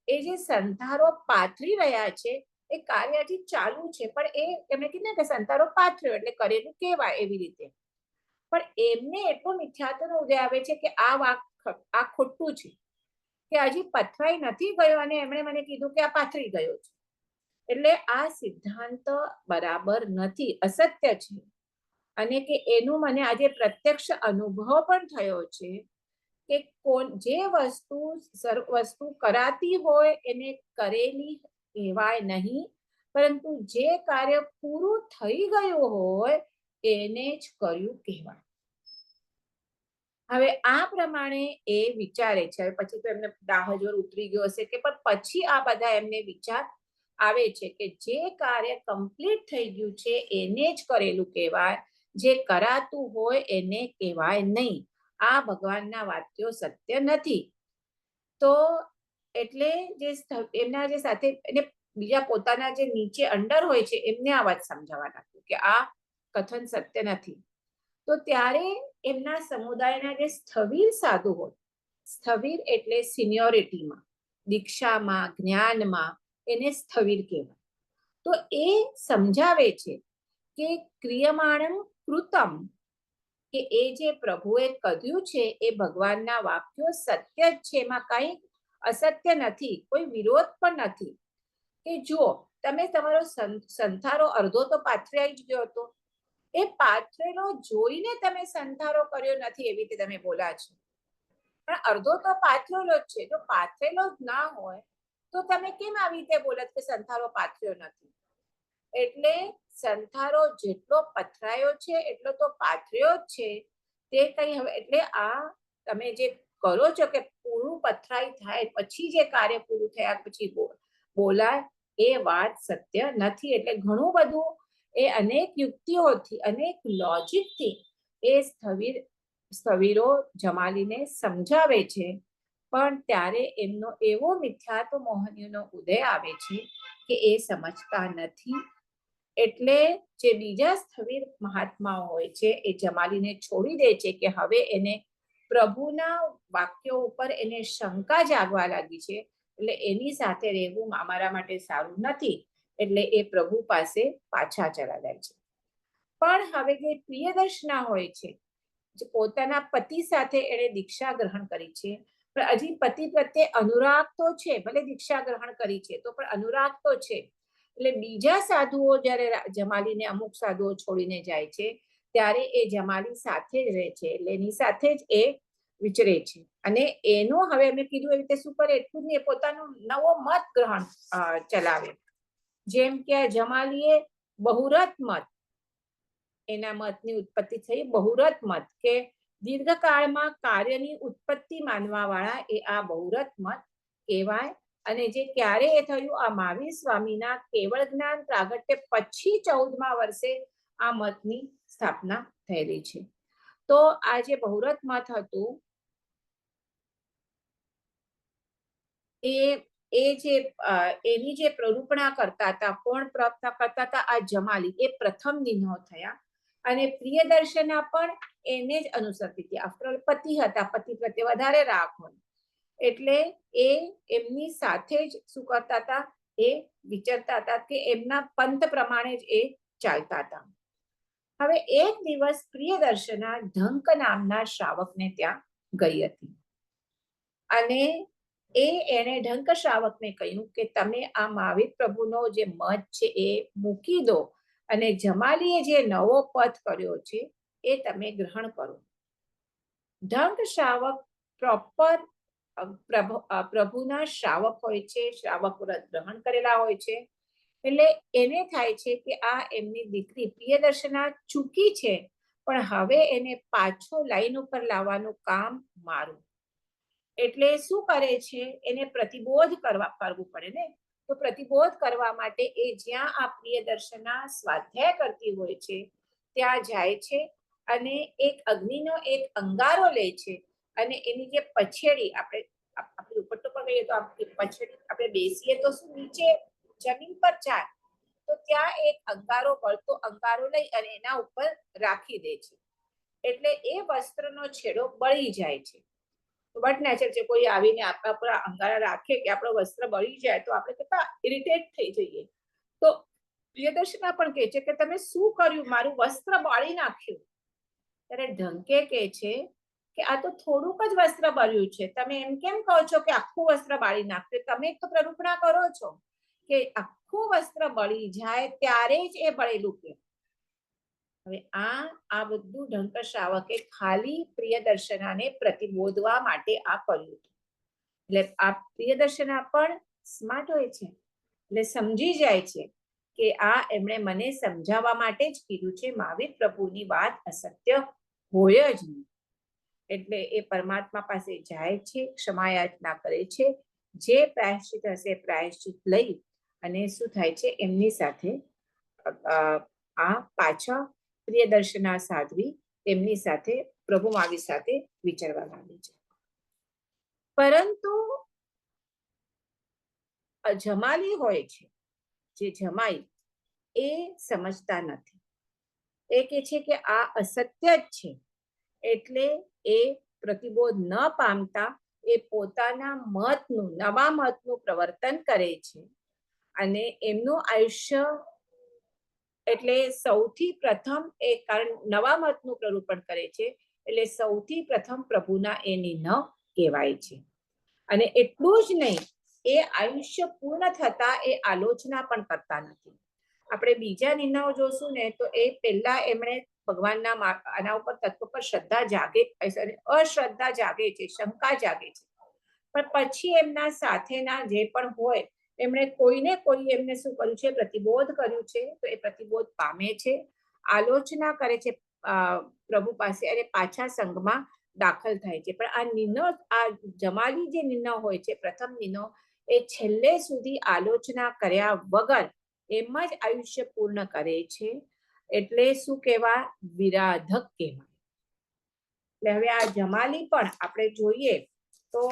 એ જે સંધારો પાથરી રહ્યા છે એ કાર્ય હજી ચાલુ છે, પણ એ એમણે કીધું કે સંધારો પાથર્યો એટલે કરેલું કહેવાય એવી રીતે. પણ એમને એટલો મિથ્યાત્વનો ઉદય આવે છે કે આ ખોટું છે, કે હજી પથરાઈ નથી ગયો અને એમણે મને કીધું કે આ પાથરી ગયો છે. એટલે આ સિદ્ધાંત બરાબર નથી, અસત્ય છે. અને કે એનું મને આજે પ્રત્યક્ષ અનુભવ પણ થયો છે કે જે વસ્તુ કરાતી હોય એને કરેલી કહેવાય નહીં, પરંતુ જે કાર્ય પૂરું થઈ ગયું હોય એને જ કર્યું કહેવાય. હવે આ પ્રમાણે એ વિચારે છે. હવે પછી તો એમને દાહજોર ઉતરી ગયો હશે કે પણ પછી આ બધા એમને વિચાર આવે છે કે જે કાર્ય કમ્પ્લીટ થઈ ગયું છે એને જ કરેલું કહેવાય, જે કરાતું હોય એને કહેવાય નહીં. આ ભગવાનના વાક્યો સત્ય નથી. તો એટલે જે એમના જે સાથે એને બીજા પોતાના જે નીચે અંડર હોય છે એમને આ વાત સમજાવવા લાગ્યું કે આ કથન સત્ય નથી. તો ત્યારે એમના સમુદાયના જે સ્થવિર સાધુ હોય, સ્થવિર એટલે સિનિયોરિટીમાં, દીક્ષામાં, જ્ઞાનમાં, એને સ્થવિર કહેવાય. તો એ સમજાવે છે કે ક્રિયમાણમ કૃતમ, કે એ જે પ્રભુએ કહ્યું છે એ ભગવાનના વાક્યો સત્ય જ છે, એમાં કંઈ અસત્ય નથી, કોઈ વિરોધ પણ નથી. કે જુઓ, તમે તમારો સંથારો અડધો તો પાથરાઈ જ ગયો હતો, એ પાથરેલો જોઈને તમે સંથારો કર્યો નથી એવી રીતે તમે બોલા છો, પણ અડધો તો પાથરેલો જ છે. જો પાથરેલો જ ના હોય તો તમે કેમ આવી રીતે બોલત કે સંથારો પાથર્યો નથી? એટલે સંથારો જેટલો પથરાયો છે એટલો તો પાથર્યો જ છે. તે કઈ હવે એટલે આ તમે જે કરો છો કે પૂરું પથરાઈ થાય પછી જે કાર્ય પૂરું થયા પછી બોલાય, એ વાત સત્ય નથી. એટલે ઘણું બધું એ અનેક યુક્તિઓથી, અનેક લોજિકથી એ સ્થવિરો જમાલીને સમજાવે છે. પણ ત્યારે એમનો એવો મિથ્યાત્વ મોહનીયનો ઉદય આવે છે કે એ સમજતા નથી. એટલે જે બીજા સ્થવિર મહાત્માઓ હોય છે એ જમાલીને છોડી દે છે કે હવે એને પ્રભુના વાક્યો ઉપર એને શંકા જાગવા લાગી છે, એટલે એની સાથે રહેવું અમારા માટે સારું નથી. એટલે એ પ્રભુ પાસે પાછા ચલા જાય છે. પણ હવે જે પ્રિયદર્શના હોય છે, જે પોતાના પતિ સાથે એને દીક્ષા ગ્રહણ કરી છે, પણ હજી પતિ પ્રત્યે અનુરાગ તો છે, ભલે દીક્ષા ગ્રહણ કરી છે તો પણ અનુરાગ તો છે. એટલે બીજા સાધુઓ જ્યારે જમાલીને અમુક સાધુઓ છોડીને જાય છે ત્યારે એ જમાલી સાથે જ રહે છે, એટલે એની સાથે જ એ વિચરે છે. અને એનો હવે મેં કીધું એવી રીતે શું કરે, એટલું જ એ પોતાનો નવો મત ગ્રહણ ચલાવે. જેમ કે જમાલીએ બહુરથ મત, એના મતની ઉત્પત્તિ થઈ બહુરથ મત, કે દીર્ઘકાળમાં કાર્યની ઉત્પત્તિ માનવા વાળા એ આ બહુરથ મત કહેવાય. અને જે ક્યારે એ થયું, આ મહાવીર સ્વામીના કેવળ જ્ઞાન પ્રાગટ્ય પછી 14મા વર્ષે આ મતની સ્થાપના થયેલી છે. તો આ જે બહુરથ મત હતું એની જે પ્રરૂપણા કરતા હતા, કોણ કરતા હતા? આ જમાલી. એ પ્રથમ દિનો થયા. અને પ્રિયદર્શના પણ એને જ અનુસરતી હતી. આફ્ટર પતિ હતા, પતિ પ્રત્યે વધારે રાગ હોય, એટલે એ એમની સાથે જ શું કરતા હતા, એ વિચરતા હતા, કે એમના પંથ પ્રમાણે જ એ ચાલતા હતા. હવે એક દિવસ પ્રિયદર્શના ઢંક નામના શ્રાવકને ત્યાં ગઈ હતી. અને એને ઢંક શ્રાવકને કહ્યું કે તમે આ મહાવીર પ્રભુનો જે મત છે એ મૂકી દો અને જમાલીએ જે નવો પથ કર્યો છે એ તમે ગ્રહણ કરો. ઢંક શ્રાવક પ્રોપર પ્રભુના શ્રાવક હોય છે, શ્રાવક વ્રત ગ્રહણ કરેલા હોય છે. એટલે એને થાય છે કે આ એમની દીકરી પ્રિયદર્શના ચૂકી છે, પણ હવે એને પાછો લાઈન ઉપર લાવવાનું કામ મારું. એટલે શું કરે છે, એને પ્રતિબોધ કરવું પડે ને, તો પ્રતિબોધ કરવા માટે એ જ્યાં આ પ્રિયદર્શના સ્વાધ્યાય કરતી હોય છે ત્યાં જાય છે અને એક અગ્નિનો એક અંગારો લે છે અને એની જે પછેડી આપણે દુપટ્ટો પર કહીએ તો આપણી પછેડી આપણે બેસીએ તો શું નીચે જમીન પર જાય, તો ત્યાં એક અંગારો બળતો અંગારો લઈ અને એના ઉપર રાખી દે છે, એટલે એ વસ્ત્રનો છેડો બળી જાય છે. બટ નેચર છે, કોઈ આવીને આપણા પર અંગારા રાખે કે આપણો વસ્ત્ર બળી જાય તો આપણે કેટલા ઇરિટેટ થઈ જઈએ. તો પ્રિયદર્શના પણ કહે છે કે તમે શું કર્યું, મારું વસ્ત્ર બાળી નાખ્યું. ત્યારે ઢંકે કહે છે કે આ તો થોડુંક જ વસ્ત્ર બળ્યું છે, તમે એમ કેમ કહો છો કે આખું વસ્ત્ર બાળી નાખ્યું? તમે તો પ્રરૂપણા કરો છો કે આખું વસ્ત્ર બળી જાય ત્યારે જ એ બળેલું કે. હવે આ બધું ઢંકર શ્રાવકે ખાલી પ્રિયદર્શનાને પ્રતિબોધવા માટે આ કર્યું. એટલે આ પ્રિયદર્શના પણ સ્માર્ટ હોય છે, એટલે સમજી જાય છે કે આ એમણે મને સમજાવવા માટે જ કીધું છે, મહાવીર પ્રભુની વાત અસત્ય હોય જ નહીં. એટલે એ પરમાત્મા પાસે જાય છે, ક્ષમાયાચના કરે છે, જે પ્રાયશ્ચિત હશે પ્રાયશ્ચિત લઈ અને શું થાય છે એમની સાથે આ પાછા પ્રિયદર્શના સાધ્વી એમની સાથે પ્રભુ મહાવીર સાથે વિચારવા માંગે છે. પરંતુ જમાલી હોય છે, જે જમાઈ એ સમજતા નથી. એ કે છે કે આ અસત્ય જ છે, એટલે એ પ્રતિબોધ ન પામતા એ પોતાના મતનું નવા મતનું પ્રવર્તન કરે છે અને એમનું આયુષ્ય એટલે સૌથી પ્રથમ એ કારણ નવા મતનું પ્રરૂપણ કરે છે, એટલે સૌથી પ્રથમ પ્રભુના એ નિમ્ન કહેવાય છે. અને એટલું જ નહીં, એ આયુષ્ય પૂર્ણ થતા એ આલોચના પણ કરતા નથી. આપણે બીજા નિર્ણયો જોશું ને તો એ પહેલા એમણે ભગવાનના આના ઉપર તત્વ પર શ્રદ્ધા જાગે, અશ્રદ્ધા જાગે છે, શંકા જાગે છે, પણ પછી એમના સાથેના જે પણ હોય એમણે કોઈને કોઈ એમને શું કર્યું છે, પ્રતિબોધ કર્યું છે, તો એ પ્રતિબોધ પામે છે, આલોચના કરે છે પ્રભુ પાસે અને પાછા સંઘમાં દાખલ થાય છે. પણ આ નિર્ણય, આ જમાલી જે નિર્ણય હોય છે, પ્રથમ નિર્ણય એ છેલ્લે સુધી આલોચના કર્યા વગર એમ જ આયુષ્ય પૂર્ણ કરે છે, એટલે શું કહેવાય? વિરાધક કહેવાય. એટલે હવે આ જમાલી પણ આપણે જોઈએ તો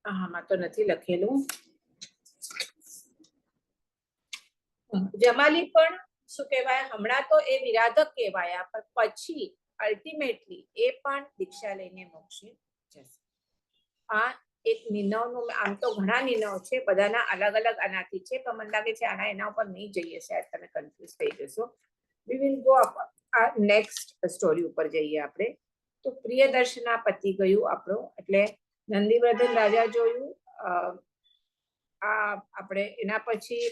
આમાં તો નથી લખેલું. જમાલી પણ શું કહેવાય, હમણાં તો એ વિરાધક કહેવાયા, પણ પછી અલ્ટિમેટલી એ પણ દીક્ષા લઈને મોક્ષે જશે. આ એક નિર્ણયનું, આમ તો ઘણા નિર્ણયો છે, બધાના અલગ અલગ આનાથી છે, પણ મને લાગે છે આના એના ઉપર નહીં જઈએ, શાયદ તમે કન્ફ્યુઝ થઈ જશો. વી વિલ ગો આ નેક્સ્ટ સ્ટોરી ઉપર જઈએ આપણે. તો પ્રિયદર્શના પતિ ગયું આપણો, એટલે નંદીવર્ધન રાજા જોયું. આ આપણે એના પછી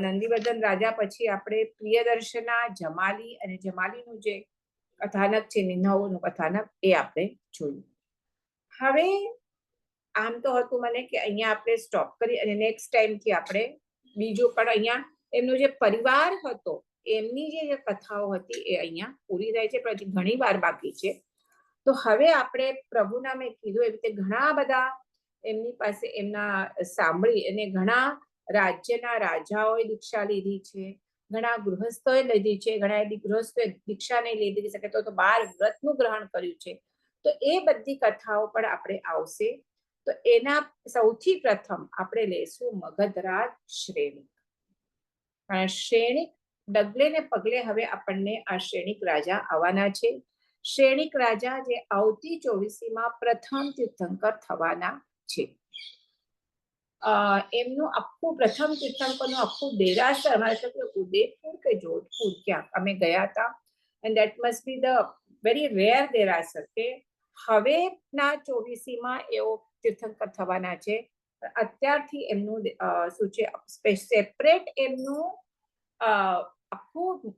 નંદીવર્ધન રાજા પછી આપણે પ્રિયદર્શના, જમાલી અને જમાલીનું જે કથાનક છે, નિર્ણયોનું કથાનક, એ આપણે જોયું. હવે આમ તો હતું મને કે અહીંયા આપણે સ્ટોપ કરી અને નેક્સ્ટ ટાઈમથી આપણે બીજું, પણ અહીંયા એમનો જે પરિવાર હતો એમની જે કથાઓ હતી એ અહીંયા પૂરી થાય છે, પણ ઘણી વાર બાકી છે. તો હવે આપણે પ્રભુના મેં કીધું એવી રીતે ઘણા બધા એમની પાસે એમના સાંભળી અને ઘણા રાજ્યના રાજાઓએ દીક્ષા લીધી છે, ઘણા ગૃહસ્થોએ લીધી છે, ઘણા ગૃહસ્થોએ દીક્ષા નહીં લીધી શકે તો 12 વ્રતનું ગ્રહણ કર્યું છે. તો એ બધી કથાઓ પણ આપણે આવશે. તો એના સૌથી પ્રથમ આપણે લેશું મગધરાજ શ્રેણિક. શ્રેણિક ડગલે ને પગલે હવે આપણને આ શ્રેણિક રાજા આવવાના છે. શ્રેણિક રાજા જે આવતી 24મીમાં પ્રથમ તીર્થંકર થવાના છે. એમનું આખું પ્રથમ તીર્થંકરનું આખું દેરાસર, અમારે ઉદયપુર કે જોધપુર ક્યાંક અમે ગયા હતા, and that must be the very rare દેરાસર કે હવેના 24મીમાં એવો તીર્થંકર થવાના છે. અત્યારથી એમનું શું છે, સેપરેટ એમનું આખું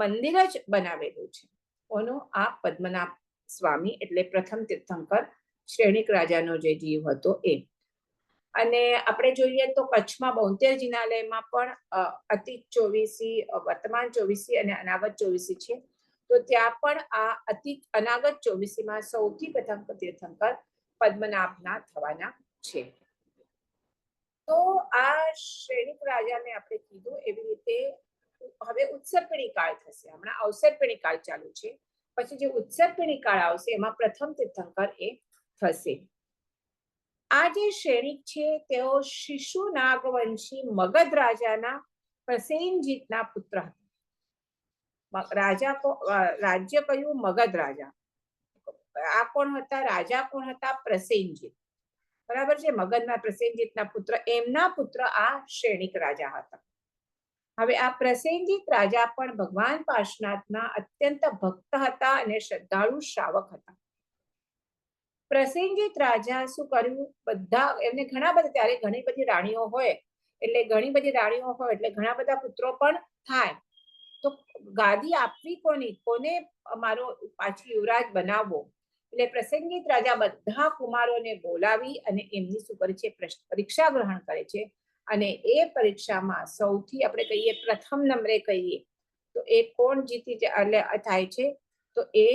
મંદિર જ બનાવેલું છે. ઓનું આ પદ્મનાભ સ્વામી એટલે પ્રથમ તીર્થંકર શ્રેણિક રાજાનો જે જીવ હતો એ. અને આપણે જોઈએ તો કચ્છમાં 72 જિનાલયમાં પણ અતીત 24, વર્તમાન 24 અને અનાગત 24 છે. તો ત્યાં પણ આ અનાગત 24માં સૌથી પ્રથમ તીર્થંકર પદ્મનાભના થવાના છે. તો આ શ્રેણિક રાજાને આપણે કીધું એવી રીતે હવે ઉત્સર્પિણી કાળ થશે. હમણાં અવસર્પિણી કાળ ચાલુ છે, પછી જે ઉત્સર્પિણી કાળ આવશે એમાં પ્રથમ તીર્થંકર એ થશે. આ જે શ્રેણિક છે તેઓ શિશુ નાગવંશી મગધ રાજાના પ્રસેનજીતના પુત્ર હતા. રાજ્ય કયું? મગધ રાજા. આ કોણ હતા? રાજા કોણ હતા? પ્રસેનજીત. બરાબર છે. મગધના પ્રસેનજીતના પુત્ર, એમના પુત્ર આ શ્રેણિક રાજા હતા. હવે આ પ્રસેનજીત રાજા પણ ભગવાન પાર્શ્વનાથના અત્યંત ભક્ત હતા અને શ્રદ્ધાળુ શ્રાવક હતા. પ્રસેનજીત રાજા શું કર્યું? એમને ઘણા બધા, ત્યારે ઘણી બધી રાણીઓ હોય એટલે ઘણા બધા પુત્રો પણ થાય. તો ગાદી આપવી કોને અમારો પાછી યુવરાજ બનાવવો? એટલે પ્રસેનજીત રાજા બધા કુમારોને બોલાવી અને એમની શું કરે છે? પરીક્ષા ગ્રહણ કરે છે. અને એ પરીક્ષામાં સૌથી આપણે કહીએ પ્રથમ નંબરે કહીએ તો એ કોણ જીતી થાય છે? તો એ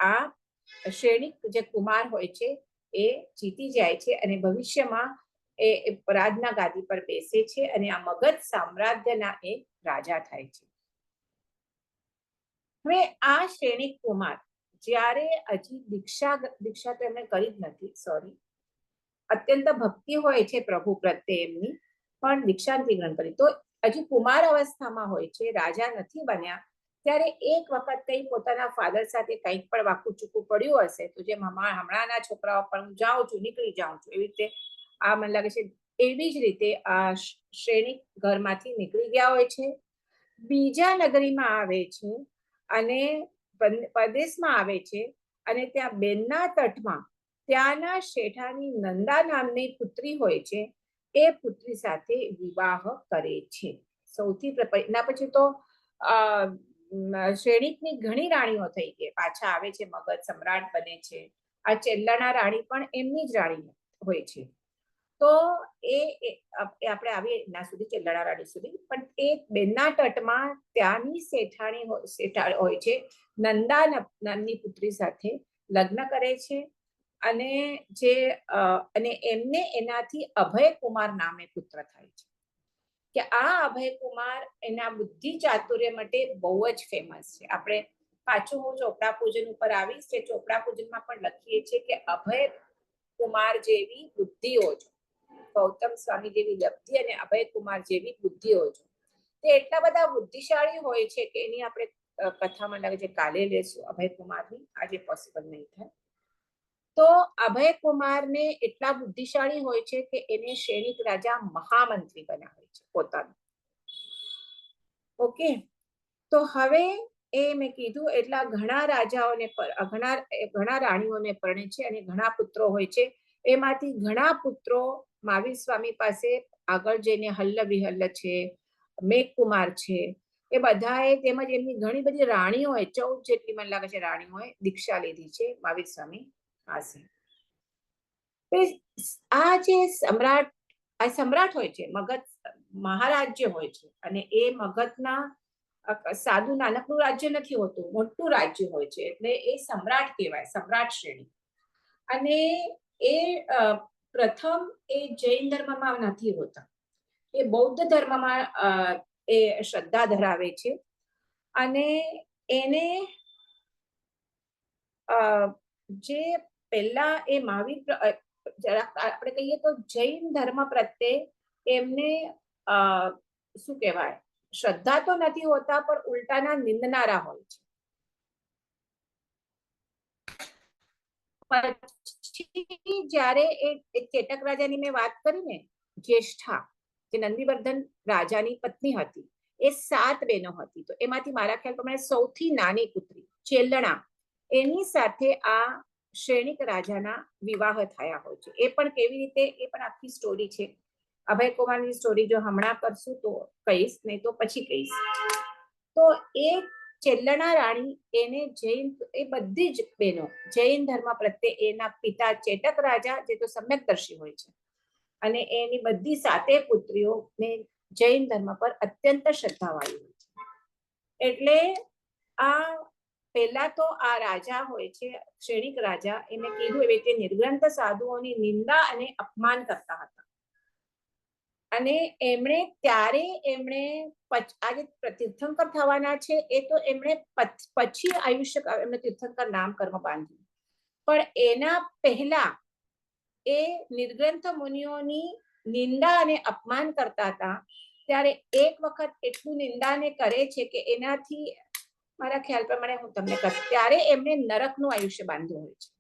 આ શ્રેણિક જે કુમાર હોય છે એ જીતી જાય છે અને ભવિષ્યમાં એ રાજના ગાદી પર બેસે છે અને આ મગધ સામ્રાજ્યના એ રાજા થાય છે. હવે આ શ્રેણિક કુમાર જ્યારે હજી દીક્ષા તો એમણે કરી જ નથી, સોરી, અત્યંત ભક્તિ હોય છે પ્રભુ પ્રત્યે એમની, પણ દીક્ષા નથી ગ્રહણ કરી. તો હજી કુમાર અવસ્થામાં હોય છે, રાજા નથી બન્યા. ત્યારે એક વખત કઈ પોતાના ફાધર સાથે કંઈક પણ વાકું ચૂકું પડ્યું હશે, તો જેમ હમણાંના છોકરાઓ પણ હું જાઉં છું, નીકળી જાઉં છું, એવી રીતે આ મને લાગે છે એવી જ રીતે આ શ્રેણિક ઘરમાંથી નીકળી ગયા હોય છે, બીજા નગરીમાં આવે છે અને પરદેશમાં આવે છે અને ત્યાં બેનના તટમાં ત્યાંના શેઠાની નંદા નામની પુત્રી હોય છે, એ પુત્રી સાથે વિવાહ કરે છે. સૌથી એના પછી તો શ્રેણિકની ઘણી રાણીઓ થઈ ગઈ, પાછા આવે છે, મગધ સમ્રાટ બને છે. આ ચેલ્લાના રાણી પણ એમની જ રાણી હોય છે. તો એ આપણે આવીએ એના સુધી, ચેલ્લાના રાણી સુધી. પણ એ બેનના તટમાં ત્યાંની શેઠાણી હોય છે, નંદા નામની પુત્રી સાથે લગ્ન કરે છે અને એમને એનાથી અભય કુમાર નામે પુત્ર થાય છે. કે આ અભય કુમાર એના બુદ્ધિ ચાતુર્ય માટે બહુ જ ફેમસ છે. આપણે પાછું હું ચોપડા પૂજન ઉપર આવીશ, કે ચોપડા પૂજનમાં પણ લખીએ છીએ કે અભય કુમાર જેવી બુદ્ધિઓ જો, ગૌતમ સ્વામી જેવી લબ્ધિ અને અભય કુમાર જેવી બુદ્ધિઓ જો, તે એટલા બધા બુદ્ધિશાળી હોય છે કે એની આપણે કથામાં લાગે છે કાલે લેશું અભય કુમારની, આજે પોસિબલ નહીં થાય. તો અભય કુમારને એટલા બુદ્ધિશાળી હોય છે કે એને શ્રેણિક રાજા મહામંત્રી બનાવે છે પોતાનું. ઓકે, તો હવે એ મેં કીધું એટલા ઘણા રાજાઓને ઘણા રાણીઓને પરણે છે અને ઘણા પુત્રો હોય છે. એમાંથી ઘણા પુત્રો મહાવીર સ્વામી પાસે આગળ જઈને હલ્લ વિહલ્લ છે, મેઘકુમાર છે, એ બધાએ તેમજ એમની ઘણી બધી રાણીઓએ 14 જેટલી મને લાગે છે રાણીઓએ દીક્ષા લીધી છે મહાવીર સ્વામી પાસે. આ જે સમ્રાટ હોય છે, મગધ મહારાજ્ય હોય છે અને એ મગધના સાદું નાનકડું રાજ્ય નથી હોતું, મોટું રાજ્ય હોય છે, એટલે એ સમ્રાટ કહેવાય, સમ્રાટ શ્રેણી. અને એ પ્રથમ એ જૈન ધર્મમાં નથી હોતા, એ બૌદ્ધ ધર્મમાં એ શ્રદ્ધા ધરાવે છે. અને એને જે પહેલા એ મહાવીર આપણે કહીએ તો જૈન ધર્મ પ્રત્યે એમને શું કહેવાય, શ્રદ્ધા તો નથી હોતા, પણ ઉલટાના નિંદનારા હોય છે. પછી જ્યારે એ ચેટક રાજાની મેં વાત કરી ને, જ્યેષ્ઠા, જે નંદીવર્ધન રાજાની પત્ની હતી, એ 7 બહેનો હતી. તો એમાંથી મારા ખ્યાલ પ્રમાણે સૌથી નાની પુત્રી ચેલ્લણા, એની સાથે આ શ્રેણિક રાજાના વિવાહ થયા હોય છે. એ પણ કેવી રીતે, એ પણ આખી સ્ટોરી છે. અભય કુમારની સ્ટોરી જો હમણાં કરશું તો કહીશ, નહીં તો પછી કહીશ. તો એ ચેલ્લણા રાણી એને જૈન, એ બધી જ બહેનો જૈન ધર્મ પ્રત્યે એના પિતા ચેટક રાજા, જે તો સમ્યકદર્શી હોય છે, અને એની બધી 7 પુત્રીઓને જૈન ધર્મ પર અત્યંત શ્રદ્ધાવાળી હોય છે. એટલે આ પહેલા તો આ રાજા હોય છે, ક્ષણિક રાજા, એને કીધું એવી રીતે નિર્ગ્રંથ સાધુઓની નિંદા અને અપમાન કરતા હતા. અને એમણે આ જે તીર્થંકર થવાના છે એ તો એમણે પછી આયુષ્ય એમને તીર્થંકર નામ કર્મ બાંધ્યું, પણ એના પહેલા એ નિર્ગ્રંથ મુનિઓની નિંદા અને અપમાન કરતા હતા. ત્યારે એક વખત એટલું નિંદાને કરે છે કે એનાથી મારા ખ્યાલ પ્રમાણે હું તમને કહું, ત્યારે એમને નરકનું આયુષ્ય બાંધ્યું હોય છે.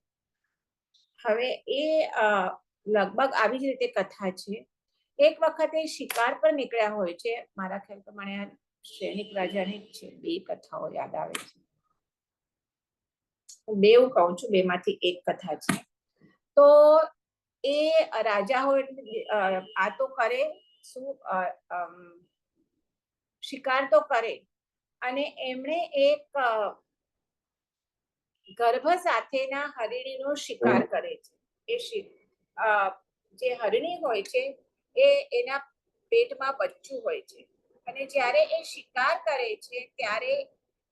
હવે એ લગભગ આવી જ રીતે કથા છે. એક વખતે શિકાર પર નીકળ્યા હોય છે, મારા ખ્યાલ પ્રમાણે ક્ષણિક રાજાની જ છે, બે કથાઓ યાદ આવે છે, હું બેઉ કહું છું, બેમાંથી એક કથા છે. તો એ રાજા હોય આ તો કરે શું, શિકાર તો કરે, અને એમણે એક ગર્ભ સાથેના હરિણીનો શિકાર કરે છે. એ જે હરિણી હોય છે એ એના પેટમાં બચ્ચું હોય છે, અને જ્યારે એ શિકાર કરે છે ત્યારે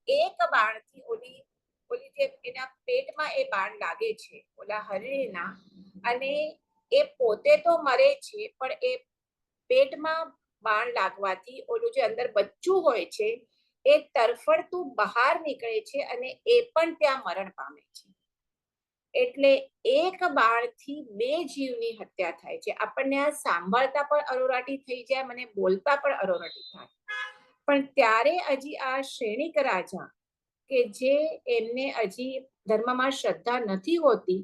એક બાણથી ઓલી જે એના પેટમાં એ બાણ લાગે છે ઓલા હરિણીના, અને એ પોતે તો મરે છે, પણ એ પેટમાં બાણ લાગવાથી ઓલું જે અંદર બચ્ચું હોય છે એ તરફડતું બહાર નીકળે છે, અને એ પણ ત્યાં મરણ પામે છે. એટલે એક બાણથી બે જીવની હત્યા થાય છે. આપણને આ સાંભળતા પણ અરોરાટી થઈ જાય, મને બોલતા પણ અરોરાટી થાય. પણ ત્યારે હજી આ ક્ષણિક રાજા કે જે એમને હજી ધર્મમાં શ્રદ્ધા નથી હોતી,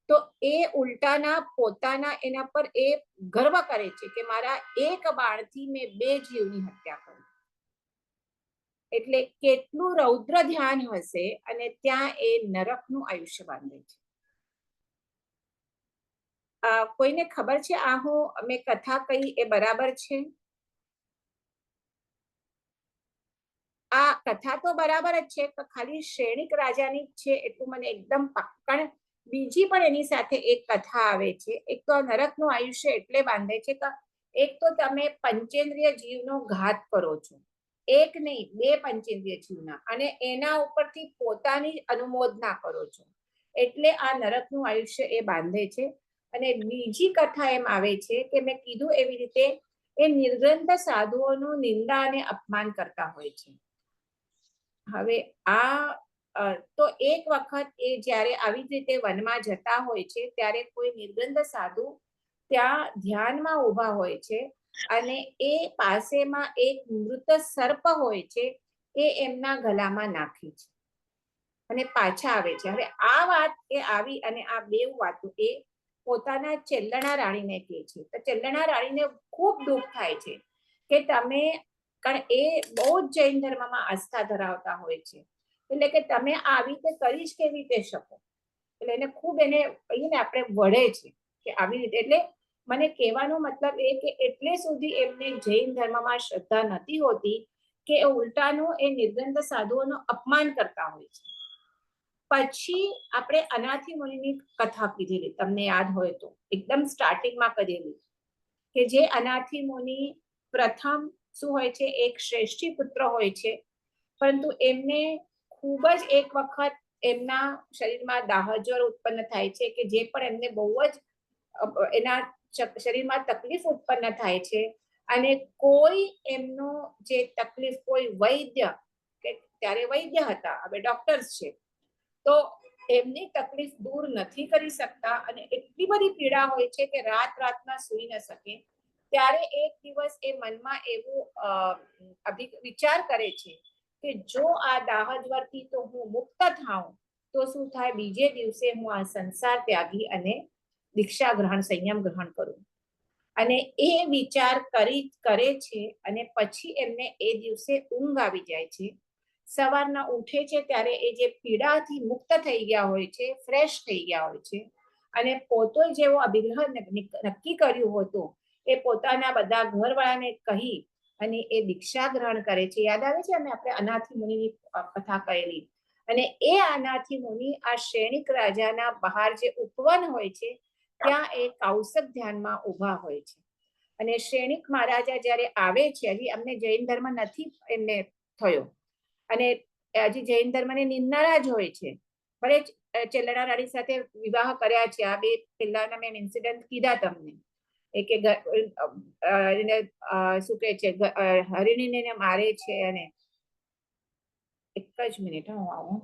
તો એ ઉલટાના પોતાના એના પર એ ગર્વ કરે છે કે મારા એક બાણથી મેં બે જીવની હત્યા કરી. એટલે કેટલું રૌદ્ર ધ્યાન હશે, અને ત્યાં એ નરકનું આયુષ્ય બાંધે છે. કોઈને ખબર છે આ હું મેં કથા કહી એ બરાબર છે? આ કથા તો બરાબર જ છે, ખાલી ક્ષણિક રાજાની જ છે એટલું મને એકદમ પાક્કણ. બીજી પણ એની સાથે એક કથા આવે છે. એક તો નરકનું આયુષ્ય એટલે બાંધે છે કે એક તો તમે પંચેન્દ્રિય જીવનો ઘાત કરો છો, એક નહીં બે પંચેન્દ્રિય જીવના, અને એના ઉપરથી પોતાની અનુમોદના કરો છો, એટલે આ નરકનું આયુષ્ય એ બાંધે છે. અને બીજી કથા એમ આવે છે કે મેં કીધું એવી રીતે એ નિર્ગ્રંથ સાધુઓનું નિંદા અને અપમાન કરતા હોય છે. હવે આ તો એક વખત એ જ્યારે આવી જ રીતે વનમાં જતા હોય છે ત્યારે કોઈ નિર્ગ્રંથ સાધુ ત્યાં ધ્યાનમાં ઊભા હોય છે, અને એ પાસેમાં એક મૃત સર્પ હોય છે, એ એમના ગલામાં નાખે છે અને પાછા આવે છે. હવે આ વાત એ આવી, અને આ બે વાતો એ પોતાના ચેલ્લણા રાણીને કહે છે. તો ચેલ્લણા રાણીને ખૂબ દુઃખ થાય છે કે તમે, કારણ એ બહુ જ જૈન ધર્મમાં આસ્થા ધરાવતા હોય છે, એટલે કે તમે આવી રીતે કરી જ કેવી રીતે શકો. એટલે એને ખૂબ એને કહીએ ને આપણે વળે છે કે આવી રીતે. એટલે મને કહેવાનો મતલબ એ કે એટલે સુધી એમને જૈન ધર્મમાં શ્રદ્ધા નથી હોતી કે ઉલટાનું એ નિર્ગ્રંથ સાધુઓનું અપમાન કરતા હોય છે. પછી આપણે અનાથી મુનિની કથા કીધેલી, તમને યાદ હોય તો એકદમ સ્ટાર્ટિંગમાં કરેલી, કે જે અનાથી મુનિ પ્રથમ શું હોય છે, એક શ્રેષ્ઠી પુત્ર હોય છે, પરંતુ એમને ખૂબ જ એક વખત એમના શરીરમાં દાહજ્વર ઉત્પન્ન થાય છે, કે જે પણ એમને બહુ જ એના શરીરમાં તકલીફ ઉત્પન્ન થાય છે, અને કોઈ એમનો જે તકલીફ કોઈ વૈદ્ય, કે ત્યારે વૈદ્ય હતા, હવે ડોક્ટર્સ છે, તો એમની તકલીફ દૂર નથી કરી શકતા, અને એટલી બધી પીડા હોય છે કે રાતના સૂઈ ન શકે. ત્યારે એક દિવસ એ મનમાં એવું વિચાર કરે છે કે જો આ દાહજ્વરથી તો હું મુક્ત થાઉં તો શું થાય, બીજે દિવસે હું આ સંસાર ત્યાગી અને દીક્ષા ગ્રહણ, સંયમ ગ્રહણ કરું. અને એ વિચાર કરે છે, અને પછી એમને એ દિવસે ઊંઘ આવી જાય છે. સવારના ઉઠે છે ત્યારે એ જે પીડાથી મુક્ત થઈ ગયા હોય છે, ફ્રેશ થઈ ગયા હોય છે, અને પોતે જેવો અભિગ્રહ નક્કી કર્યું હતું એ પોતાના બધા ઘરવાળાને કહી અને એ દીક્ષા ગ્રહણ કરે છે. યાદ આવે છે અમે આપણે અનાથી મુનિની કથા કહેલી, અને એ અનાથી મુનિ આ ક્ષણિક રાજાના બહાર જે ઉપવન હોય છે ત્યાં એ કૌશક ધ્યાનમાં ઊભા હોય છે. અને ક્ષણિક મહારાજા જ્યારે આવે છે, હજી અમને જૈન ધર્મ નથી એમને થયો, અને હજી જૈન ધર્મને નિંદનારા જ હોય છે. ભલે ચેલણા રાણી સાથે વિવાહ કર્યા છે, આ બે પહેલાના મેં ઇન્સિડન્ટ કીધા તમને, કે શું કહે છે, હરિણીને મારે છે. અને એક જ મિનિટ, હું આવું.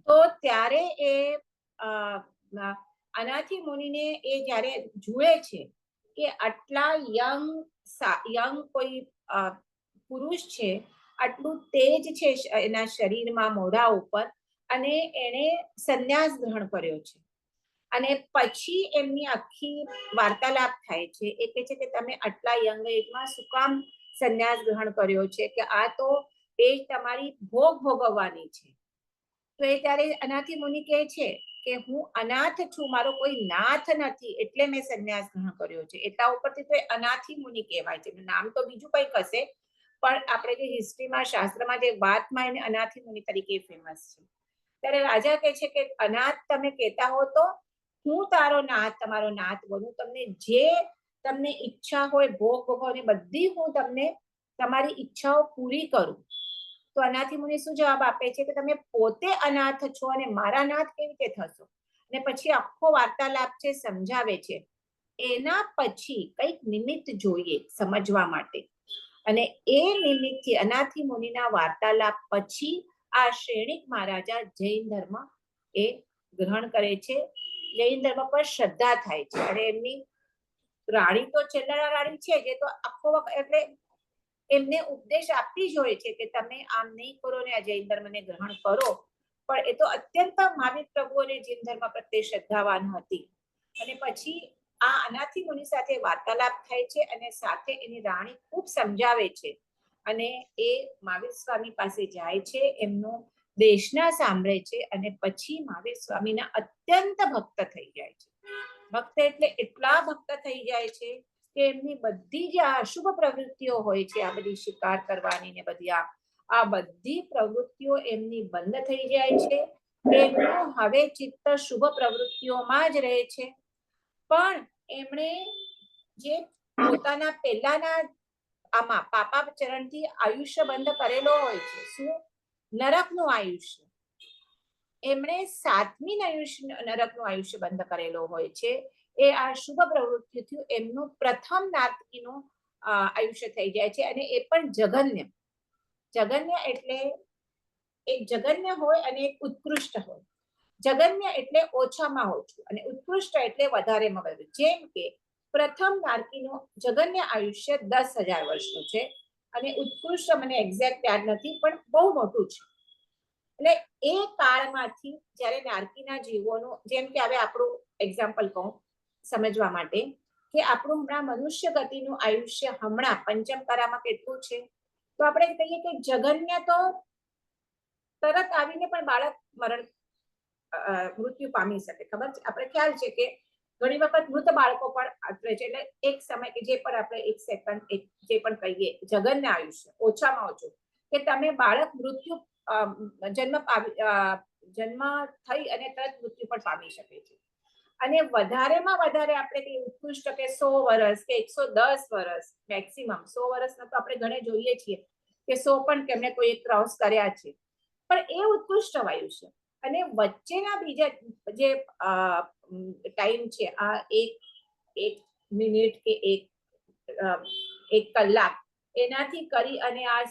તો ત્યારે એ અનાથી મુનિને એ જ્યારે જુએ છે કે આટલા યંગ કોઈ પુરુષ છે, આટલું તેજ છે એના શરીરમાં, મોઢા ઉપર, અને એને સંન્યાસ ગ્રહણ કર્યો છે. અને પછી એમની આખી વાર્તાલાપ થાય છે. એ કહે છે કે તમે આટલા યંગ એજમાં શું કામ સંન્યાસ ગ્રહણ કર્યો છે, કે આ તો એજ તમારી ભોગ ભોગવવાની છે. તો એ ત્યારે અનાથી મુનિ કહે છે કે હું અનાથ છું, મારો કોઈ નાથ નથી, એટલે મેં સંન્યાસ ગ્રહણ કર્યો છે. એટલા ઉપરથી તો અનાથી મુનિ કહેવાય છે. નામ તો બીજું કંઈક હશે, પણ આપણે જે હિસ્ટ્રીમાં, શાસ્ત્રમાં જે વાતમાં એને અનાથી મુનિ તરીકે ફેમસ છે. ત્યારે રાજા કહે છે કે અનાથ તમે કહેતા હો તો હું તારો નાથ, તમારો નાથ બનું. તમને જે તમને ઈચ્છા હોય ભોગ ભોગવવાની બધી હું તમને તમારી ઈચ્છાઓ પૂરી કરું. તો અનાથી મુનિ શું જવાબ આપે છે કે તમે પોતે અનાથ છો અને મારા નાથ કેવી રીતે થશો. અને પછી આખો વાર્તાલાપ છે, સમજાવે છે. એના પછી કંઈક નિમિત્ત જોઈએ સમજવા માટે, અને એ નિમિત્તથી અનાથી મુનિના વાર્તાલાપ પછી આ શ્રેણિક મહારાજા જૈન ધર્મ એ ગ્રહણ કરે છે. જૈન ધર્મ પર શ્રદ્ધા થાય છે. અને એમની રાણી તો ચેલણા રાણી છે, જે તો આખો વખત એટલે એમને ઉપદેશ આપતી જ હોય છે કે તમે આમ નહીં કરો ને આ જૈન ધર્મને ગ્રહણ કરો. પણ એ તો અત્યંત મહાવીર પ્રભુ અને જૈન ધર્મ પ્રત્યે શ્રદ્ધાવાન હતી. અને પછી આ અનાથી મુનિ સાથે વાર્તાલાપ થાય છે, અને સાથે એની રાણી ખૂબ સમજાવે છે. અને એ મહાવીર સ્વામી પાસે જાય છે, એમનો દેશના સાંભળે છે, અને પછી મહાવીર સ્વામીના અત્યંત ભક્ત થઈ જાય છે. ભક્ત એટલે એટલા ભક્ત થઈ જાય છે કે એમની બધી જે અશુભ પ્રવૃત્તિઓ હોય છે, આ બધી શિકાર કરવાની ને બધી આ બધી પ્રવૃત્તિઓ એમની બંધ થઈ જાય છે. એમનું હવે ચિત્ત શુભ પ્રવૃત્તિઓમાં જ રહે છે. પણ એમણે જે પોતાના પહેલાના આમાં પાપાચરણથી આયુષ્ય બંધ કરેલો હોય છે, શું? નરકનું આયુષ્ય. એમણે 7મી નરકનું આયુષ્ય બંધ કરેલો હોય છે. એ આ શુભ પ્રવૃત્તિથી એમનું પ્રથમ નારકીનું આયુષ્ય થઈ જાય છે. અને એ પણ જગન્ય. જગન્ય એટલે એક જગન્ય હોય અને એક ઉત્કૃષ્ટ હોય. જગન્ય એટલે ઓછામાં ઓછું, અને ઉત્કૃષ્ટ એટલે વધારેમાં વધુ. જેમ કે પ્રથમ નારકીનું જગન્ય આયુષ્ય 10,000 વર્ષનું છે, અને ઉત્કૃષ્ટ મને એક્ઝેક્ટ યાદ નથી, પણ બહુ મોટું છે. એટલે એ કાળમાંથી જ્યારે નારકીના જીવોનું, જેમ કે હવે આપણું એક્ઝામ્પલ કહું સમજવા માટે, કે આપણું હમણાં મનુષ્ય ગતિનું આયુષ્ય હમણાં પંચમ કરામાં કેટલું છે, તો આપણે કહીએ કે જગન્ય તો તરત આવીને પણ બાળક મૃત્યુ પામી શકે. ખબર છે, આપણે ખ્યાલ છે કે ઘણી વખત મૃત બાળકો પણ આટલે છે. એટલે એક સમય કે જે પણ આપણે એક સેકન્ડ જે પણ કહીએ જગન્ય આયુષ્ય ઓછામાં ઓછું, કે તમે બાળક મૃત્યુ જન્મ થઈ અને તરત મૃત્યુ પણ પામી શકે છે. અને વધારેમાં વધારે આપણે કહીએ ઉત્કૃષ્ટ કે 100 વર્ષ કે 110 વર્ષ મેક્સિમમ. 100 વર્ષના તો આપણે ઘણે જોઈએ છીએ કે 100 પણ કેમને કોઈ ક્રોસ કર્યા છે. પણ એ ઉત્કૃષ્ટ આયુષ્ય. અને વચ્ચેના બીજા જે ટાઈમ છે, આ એક મિનિટ કે એક કલાક, એનાથી કરી અને આ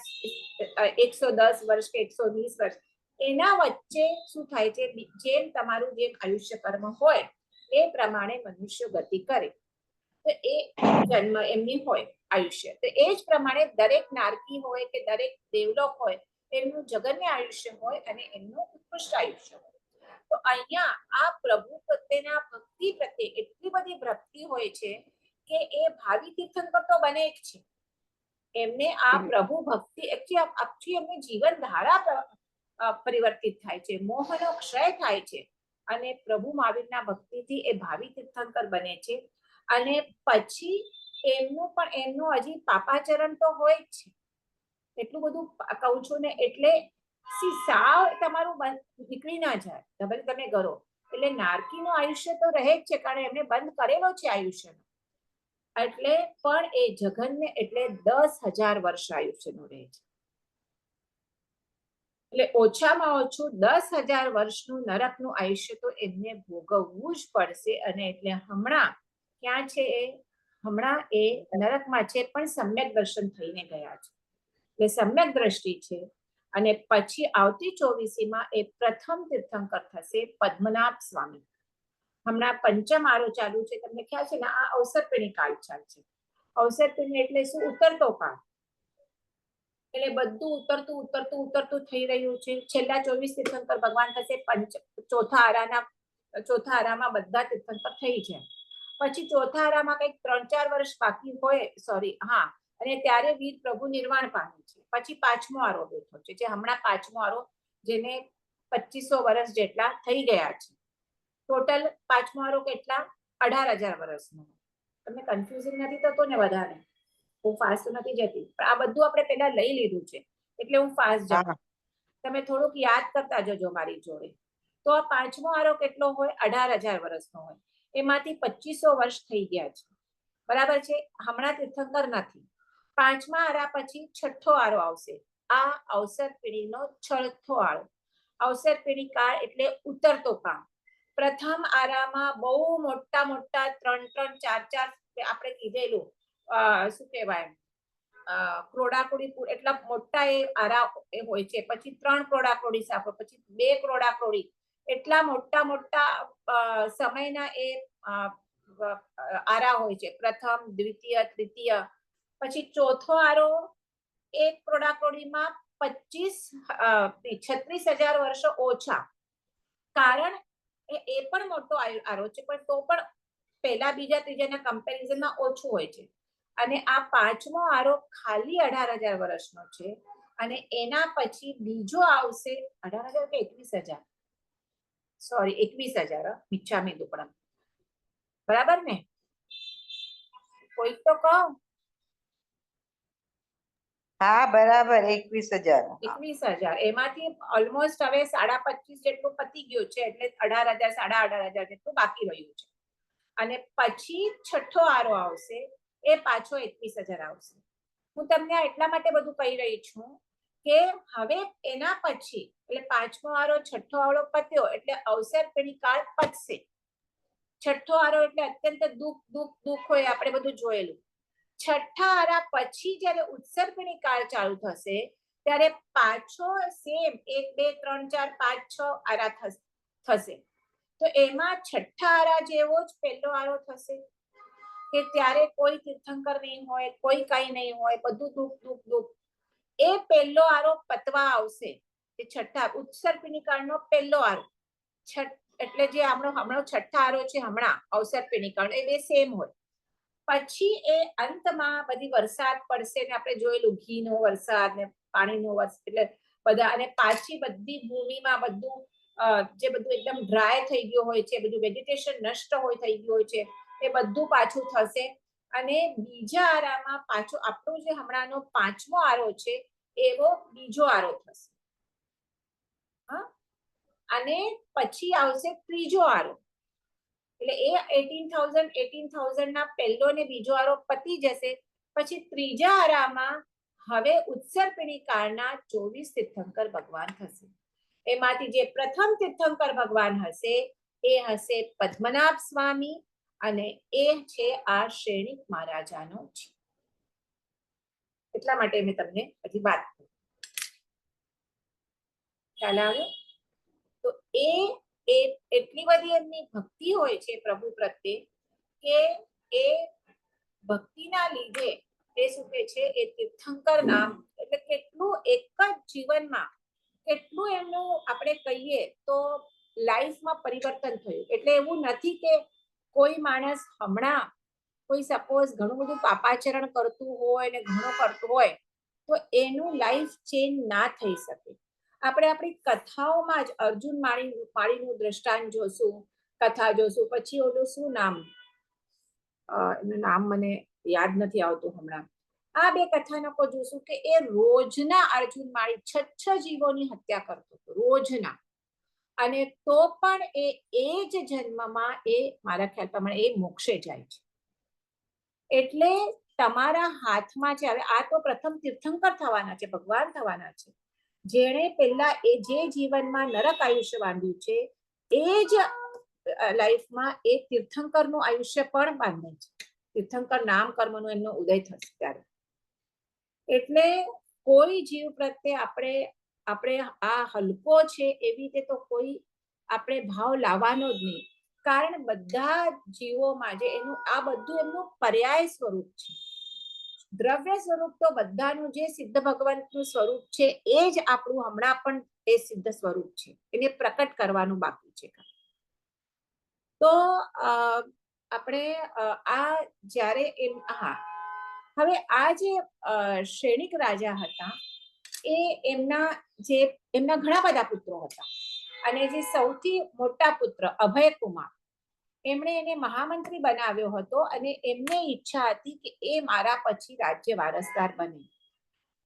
110 વર્ષ કે 120 વર્ષ, એના વચ્ચે શું થાય છે, જેમ તમારું જેમ આયુષ્ય કર્મ હોય એ પ્રમાણે મનુષ્ય ગતિ કરે. તો એ જન્મ એમની હોય આયુષ્ય, તો એ જ પ્રમાણે દરેક નારકી હોય કે દરેક દેવલોક હોય એમનું જગન્ય આયુષ્ય હોય અને એમનું ઉત્કૃષ્ટ આયુષ્ય હોય. તો અહીંયા આ પ્રભુ પ્રત્યેના ભક્તિ પ્રત્યે એટલી બધી ભક્તિ હોય છે કે એ ભાવિ તીર્થંકર તો બને જ છે. એમને આ પ્રભુ ભક્તિ આખી એમની જીવન ધારા પરિવર્તિત થાય છે, મોહનો ક્ષય થાય છે, અને પ્રભુ મહાવીરના ભક્તિથી એ ભાવિ તીર્થંકર બને છે. અને પછી એમનું હજી પાપાચરણ તો હોય જ છે. એટલું બધું કહું છું ને, એટલે સાવ તમારું નીકળી ના જાય ભલે તમે કરો, એટલે નારકીનું આયુષ્ય તો રહે જ છે, કારણ એમને બંધ કરેલો છે આયુષ્યનો. એટલે પણ એ જઘન્ય એટલે 10,000 વર્ષ આયુષ્યનું રહે છે. એટલે ઓછામાં ઓછું 10,000 વર્ષનું નરકનું આયુષ્ય તો એમને ભોગવવું જ પડશે. અને એટલે હમણાં ક્યાં છે એ? હમણાં એ નરકમાં છે, પણ સમ્યક દર્શન થઈને ગયા છે, એટલે સમ્યક દ્રષ્ટિ છે. અને પછી આવતી 24મીમાં એ પ્રથમ તીર્થંકર થશે, પદ્મનાભ સ્વામી. હમણાં પંચમ આરો ચાલુ છે, તમને ખ્યાલ છે ને? આ અવસરપીણી કાળ ચાલશે. અવસરપીણી એટલે શું? ઉતરતો કાળ. એટલે બધું ઉતરતું ઉતરતું ઉતરતું થઈ રહ્યું છે. છેલ્લા 24 તીર્થંકર ભગવાન થશે. ચોથા આરામાં બધા તીર્થંકર થઈ છે. પછી ચોથા આરામાં કંઈક 3-4 વર્ષ બાકી હોય, સોરી, હા, અને ત્યારે વીર પ્રભુ નિર્વાણ પામે છે. પછી પાંચમો આરો બેઠો છે, જે હમણાં પાંચમો આરો, જેને 2500 વર્ષ જેટલા થઈ ગયા છે. ટોટલ પાંચમો આરો કેટલા? 18,000 વર્ષનો. તમને કન્ફ્યુઝન નથી થતો ને? વધારે હું ફાસ્ટ નથી જતી, પણ આ બધું આપણે પહેલા લઈ લીધું છે, એટલે હું ફાસ્ટ જાઉં. તમે થોડુંક યાદ કરતા જજો મારી જોડે. તો આ પાંચમો આરો કેટલો હોય? 18,000 વર્ષનો હોય. એમાંથી 2500 વર્ષ થઈ ગયા છે, બરાબર છે? હમણાં તીર્થંકર નથી. પાંચમા આરા પછી છઠ્ઠો આરો આવશે. આ અવસરપીણીનો છઠ્ઠો આરો. અવસરપીણી કાળ એટલે ઉતરતો કાળ. પ્રથમ આરામાં બહુ મોટા મોટા 3-3, 4-4 આપણે કીધેલું શું કહેવાય, ક્રોડાકોડી એટલા મોટા એ આરા એ હોય છે. પછી 3 ક્રોડાકોડી સાફો, પછી 2 ક્રોડાકોડી, એટલા મોટા મોટા સમયના એ આરા હોય છે. પ્રથમ, દ્વિતીય, તૃતીય. પછી ચોથો આરો એક ક્રોડાકોડીમાં 36,000 વર્ષો ઓછા. કારણ એ પણ મોટો આરો છે, પણ તો પણ પહેલા બીજા ત્રીજાના કમ્પેરિઝનમાં ઓછું હોય છે. અને આ પાંચમો આરો ખાલી 18,000 વર્ષનો છે. અને એના પછી બીજો આવશે 18,000 કે 21,000, સોરી 21,000, મિચ્છામી દુક્કડમ, બરાબર ને? કોઈ તો કહો. હા બરાબર, 21,000. 21,000 એમાંથી ઓલમોસ્ટ હવે 25.5 જેટલું પતી ગયું છે, એટલે 18,000, 18,500 જેટલું બાકી રહ્યું છે. અને પછી છઠ્ઠો આરો આવશે, એ પાછો 21,000 આવશે. હું તમને એટલા માટે બધું કહી રહી છું કે હવે એના પછી એટલે પાંચમો આરો છઠ્ઠો આરો પત્યો એટલે અવસરપીણી કાળ પતશે. છઠ્ઠો આરો એટલે અત્યંત દુઃખ દુઃખ દુઃખ હોય, આપણે બધું જોયેલું. છઠ્ઠા આરા પછી જ્યારે ઉત્સર્પીણી કાળ ચાલુ થશે, ત્યારે પાછો સેમ 1, 2, 3, 4, 5, 6 આરા થશે. તો એમાં છઠ્ઠા આરા જેવો જ પહેલો આરો થશે, કે ત્યારે કોઈ તીર્થંકર નહીં હોય, કોઈ કઈ નહીં હોય, બધું દુઃખ દુઃખ દુઃખ. એ પહેલો આરો પતવા આવશે, એ છઠ્ઠા ઉત્સર્પીણી કાળનો પહેલો આરો. એટલે જે હમણાં છઠ્ઠા આરો છે, હમણાં અવસરપીણી કાળ, એ બે સેમ હોય. પછી એ અંતમાં બધી વરસાદ પડશે ને, આપણે જોયેલું ઘીનો વરસાદ ને પાણીનો વરસાદ, એટલે બધા, અને પાછી બધી ભૂમિમાં બધું જે બધું એકદમ ડ્રાય થઈ ગયું હોય છે, બધું વેજીટેશન નષ્ટ થઈ ગયું હોય છે, એ બધું પાછું થશે. અને બીજા આરામાં પાછો આપણો જે હમણાંનો પાંચમો આરો છે, એવો બીજો આરો થશે. હા, અને પછી આવશે ત્રીજો આરો. એટલે એ 18,000 ના પહેલો ને બીજો આરો પતી જશે. પછી ત્રીજા આરામાં હવે ઉત્સર્પીણી કાળના 24 તીર્થંકર ભગવાન થશે. એમાંથી જે પ્રથમ તીર્થંકર ભગવાન હશે, એ હશે પદ્મનાભ સ્વામી, અને એ છે આ શ્રેણિક મહારાજાનો છે. એટલા માટે મેં તમને હજી વાત કરી. ખ્યાલ આવ્યો? તો એ એટલી બધી એમની ભક્તિ હોય છે પ્રભુ પ્રત્યે, કે એ ભક્તિના લીધે એ શું કે છે, એ તીર્થંકર નામ એટલે કેટલું એક જ જીવનમાં કેટલું એમનું આપણે કહીએ તો લાઈફમાં પરિવર્તન થયું. એટલે એવું નથી કે કોઈ માણસ હમણાં કોઈ સપોઝ ઘણું બધું પાપાચરણ કરતું હોય ને ઘણું કરતું હોય, તો એનું લાઈફ ચેન્જ ના થઈ શકે. આપણે આપણી કથાઓમાં જ અર્જુન માળીનું દ્રષ્ટાંત જોશું, કથા જોશું. પછી ઓલું શું નામ, એનું નામ મને યાદ નથી આવતું હમણાં, આ બે કથાનકો જોશું કે એ રોજના અર્જુન માળી 6 જીવોની હત્યા કરતો હતો રોજના, અને તો પણ એ જ જન્મમાં એ મારા ખ્યાલ પ્રમાણે એ મોક્ષે જાય છે. એટલે તમારા હાથમાં છે. હવે આ તો પ્રથમ તીર્થંકર થવાના છે, ભગવાન થવાના છે. જેણે પહેલા એ જે જીવનમાં નરક આયુષ્ય બાંધ્યું છે એ જ લાઈફમાં એ તીર્થંકરનું આયુષ્ય પણ બાંધે છે. તીર્થંકર નામ કર્મનો એમનો ઉદય થશે ત્યારે. એટલે કોઈ જીવ પ્રત્યે આપણે આ હલકો છે એવી રીતે તો કોઈ આપણે ભાવ લાવવાનો જ નહીં. કારણ બધા જીવોમાં જે એનું આ બધું એમનું પર્યાય સ્વરૂપ છે. દ્રવ્ય સ્વરૂપ તો બધાનું જે સિદ્ધ ભગવંતનું સ્વરૂપ છે એ જ આપણું હમણાં પણ એ સિદ્ધ સ્વરૂપ છે, એને પ્રકટ કરવાનું બાકી છે. તો આપણે આ જ્યારે એમ હવે આ જે શ્રેણિક રાજા હતા એમના ઘણા બધા પુત્રો હતા, અને જે સૌથી મોટા પુત્ર અભયકુમાર, એમણે એને મહામંત્રી બનાવ્યો હતો, અને એમને ઈચ્છા હતી કે એ મારા પછી રાજ્ય વારસદાર બને.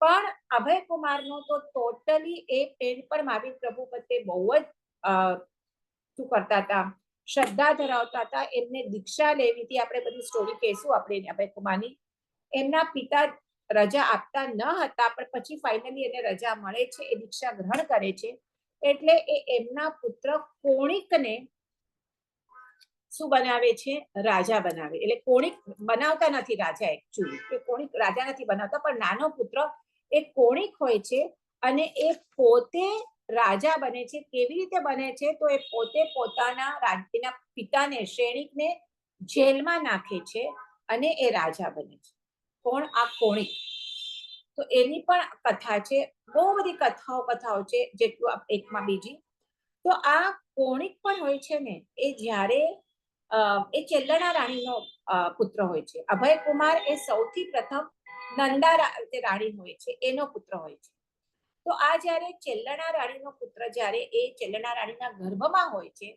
પણ અભયકુમારનો તો ટોટલી એ પ્રેમ પર મહાવીર પ્રભુ પ્રત્યે બહુ જ શું કરતા હતા, શ્રદ્ધા ધરાવતા હતા. એમને દીક્ષા લેવી હતી. આપણે બધી સ્ટોરી કહેશું આપણે અભયકુમારની. એમના પિતા રજા આપતા ન હતા, પણ પછી ફાઇનલી એને રજા મળે છે, એ દીક્ષા ગ્રહણ કરે છે. એટલે એ એમના પુત્ર કોણિકને શું બનાવે છે, રાજા બનાવે. એટલે કોણિક બનાવતા નથી રાજા, એકચ્યુઅલી એ કોણિક રાજા નથી બનાવતા, પણ નાનો પુત્ર એ કોણિક હોય છે, અને એ પોતે રાજા બને છે. કેવી રીતે બને છે, તો એ પોતે પોતાના રાજ્યના પિતાને શ્રેણિકને જેલમાં નાખે છે, અને એ રાજા બને છે. કોણ? આ કોણિક. તો એની પણ કથા છે, બહુ બધી કથાઓ છે, જેટલું એકમાં બીજી. તો આ કોણિક પણ હોય છે ને, એ જ્યારે એ ચેલ્લણા રાણીનો પુત્ર હોય છે. અભયકુમાર એ સૌથી પ્રથમ નંદા રાણી હોય છે, એનો પુત્ર હોય છે. તો આ જ્યારે ચેલ્લણા રાણીનો પુત્ર જ્યારે એ ચેલ્લણા રાણીના ગર્ભમાં હોય છે,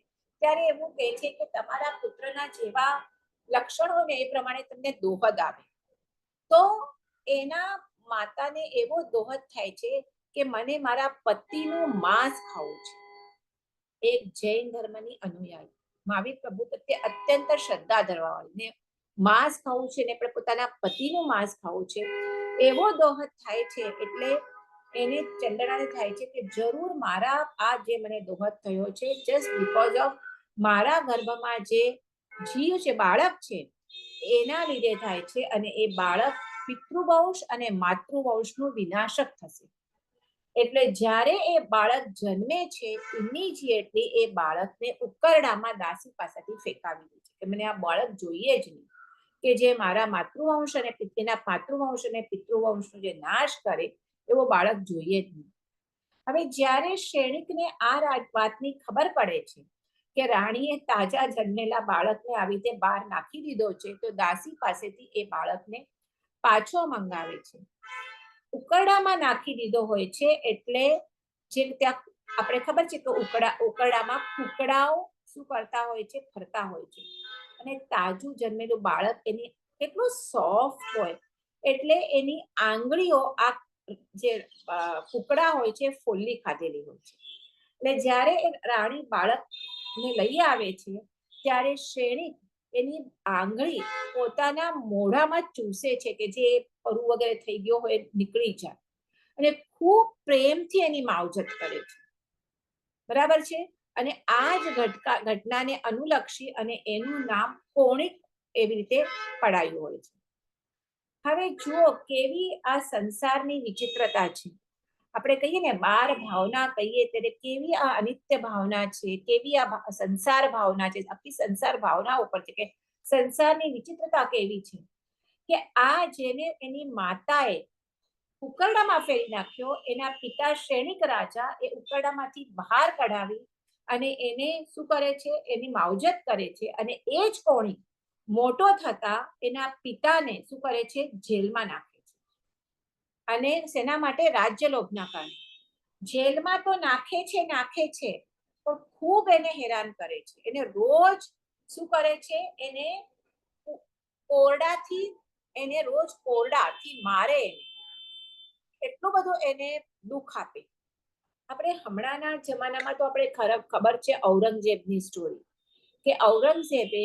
ત્યારે એવું કહે છે કે તમારા પુત્રના જેવા લક્ષણો ને એ પ્રમાણે તમને દોહદ આવે. તો એના માતાને એવો દોહદ થાય છે કે મને મારા પતિનું માંસ ખાવું છે. એક જૈન ધર્મની અનુયાયી, મહાવીર પ્રભુ પ્રત્યે અત્યંત શ્રદ્ધા ધરાવવાળી, માંસ ખાવું છે ને પોતાના પતિનું માંસ ખાવું છે, એવો દોહદ થાય છે. એટલે એને ચંદનાને થાય છે કે જરૂર મારા આ જે મને દોહદ થયો છે, જસ્ટ બીકોઝ ઓફ મારા ગર્ભમાં જે જીવ છે, બાળક છે, એના લીધે થાય છે. અને એ બાળક પિતૃવંશ અને માતૃવંશનું વિનાશક થશે. એટલે જ્યારે એ બાળક જન્મે છે, ઇમિડિયેટલી એ બાળકને ઉકરડામાં દાસી પાસેથી ફેંકાવી દે છે કે મને આ બાળક જોઈએ જ નહીં, કે જે મારા માતૃવંશ અને એના માતૃવંશ અને પિતૃવંશનો જે નાશ કરે એવો બાળક જોઈએ જ નહીં. હવે જ્યારે શ્રેણિકને આ વાતની ખબર પડે છે કે રાણીએ તાજા જન્મેલા બાળકને આવી રીતે બહાર નાખી દીધો છે, તો દાસી પાસેથી એ બાળકને પાછો મંગાવે છે. ઉકરડામાં નાખી દીધો હોય છે, એટલે જે ત્યાં આપણે ખબર છે કે ઉકરડામાં કુકડાઓ શું કરતા હોય છે, ફરતા હોય છે. અને તાજું જન્મેલું બાળક એની કેટલું સોફ્ટ હોય, એટલે એની આંગળીઓ આ જે કુકડા હોય છે ફોલ્લી ખાધેલી હોય છે. એટલે જ્યારે એ રાણી બાળકને લઈ આવે છે, ત્યારે શ્રેણિક એની આંગળી પોતાના મોઢામાં ચૂસે છે કે જે પરુ વગેરે થઈ ગયો હોય નીકળી જાય, અને ખૂબ પ્રેમથી એની માવજત કરે છે. બરાબર છે. અને આ જ ઘટનાને અનુલક્ષી અને એનું નામ કોણિક એવી રીતે પડાયું હોય છે. હવે જુઓ કેવી આ સંસારની વિચિત્રતા છે. આપણે કહીએ ને 12 ભાવના કહીએ ત્યારે કેવી આ અનિત્ય ભાવના છે, કેવી આ સંસાર ભાવના છે. આખી સંસાર ભાવના ઉપર છે કે સંસારની વિચિત્રતા કેવી છે, કે આ જેને એની માતાએ ઉકરડામાં ફેરી નાખ્યો, એના પિતા શ્રેણિક રાજા એ ઉકરડામાંથી બહાર કઢાવી અને એને શું કરે છે, એની માવજત કરે છે. અને એ જ કોણિક મોટો થતા એના પિતાને શું કરે છે, જેલમાં નાખે છે. અને શેના માટે? રાજ્ય લોભના કારણે. જેલમાં તો નાખે છે પણ ખૂબ એને હેરાન કરે છે. એને રોજ શું કરે છે, એને ઓરડાથી એને રોજ કોરડાથી મારે, એટલું બધું એને દુઃખ આપે. આપણે હમણાંના જમાનામાં તો આપણે ખબર છે ઔરંગઝેબની સ્ટોરી, કે ઔરંગઝેબે,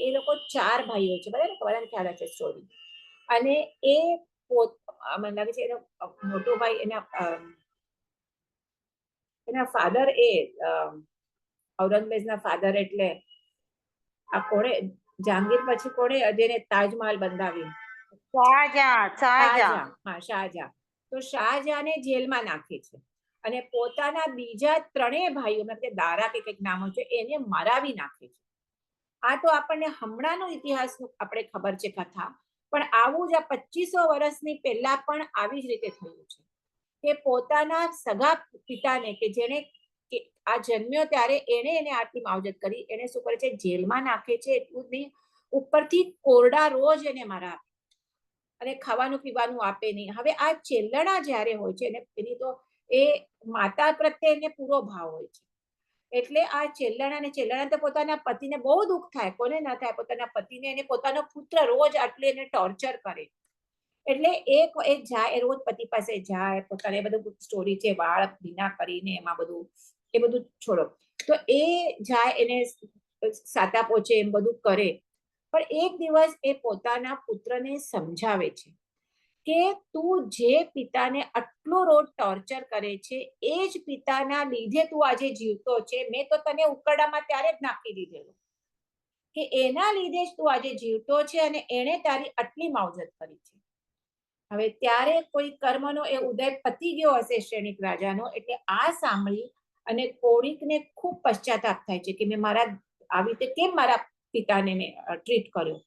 એ લોકો 4 ભાઈઓ છે, બરાબર, બધાને ખ્યાલ છે સ્ટોરી. અને એ મને લાગે છે એનો મોટો ભાઈ, એના ફાધર, ઔરંગઝેબના ફાધર એટલે આ કોણે, જહાંગીર પછી કોણે જેને તાજમહાલ બંધાવ્યું? શાહજહાં. શાહજહાં. હા, શાહજહાં. તો શાહજહાંને જેલમાં નાખે છે અને પોતાના બીજા 3 ભાઈઓ, મતલબ દારા કે કંઈક નામ છે, એને મરાવી નાખે છે. આ તો આપણને હમણાંનો ઇતિહાસનું આપણે ખબર છે કથા, પણ આવું જ આ 2500 વર્ષની પહેલા પણ આવી જ રીતે થયું છે, કે પોતાના સગા પિતાને, કે જેને આ જન્મ્યો ત્યારે એને આટલી માવજત કરી, એને શું કરે છે, જેલમાં નાખે છે. એટલું જ નહીં, ઉપરથી કોરડા રોજ એને મારા અને ખાવાનું પીવાનું આપે નહીં. હવે આ ચેલણા જ્યારે હોય છે, એની તો એ માતા પ્રત્યે એને પૂરો ભાવ હોય છે. એટલે આ ચેલણા તો પોતાના પતિને બહુ દુઃખ થાય, કોને ના થાય, પોતાના પતિને. એને પોતાનો પુત્ર રોજ આટલે એને ટોર્ચર કરે. એટલે એ જાય, એ રોજ પતિ પાસે જાય, પોતાને બધું સ્ટોરી છે, વાળ ભીના કરીને એમાં બધું, એ બધું છોડો. તો એ જાય, એને સાતા પોચે, એમ બધું કરે. પણ એક દિવસ એ પોતાના પુત્રને સમજાવે છે કે તું જે પિતાને આટલો રોજ ટોર્ચર કરે છે, એ જ પિતાના લીધે તું આજે જીવતો છે. મેં તો તને ઉકરડામાં ત્યારે જ નાખી દીધેલો, કે એના લીધે જ તું આજે જીવતો છે અને એણે તારી આટલી માવજત કરી છે. હવે ત્યારે કોઈ કર્મનો એ ઉદય પતી ગયો હશે શ્રેણિક રાજાનો, એટલે આ સાંભળી અને કોણિકને ખૂબ પશ્ચાતાપ થાય છે કે મેં મારા આવી રીતે કેમ મારા પિતાને મેં ટ્રીટ કર્યો.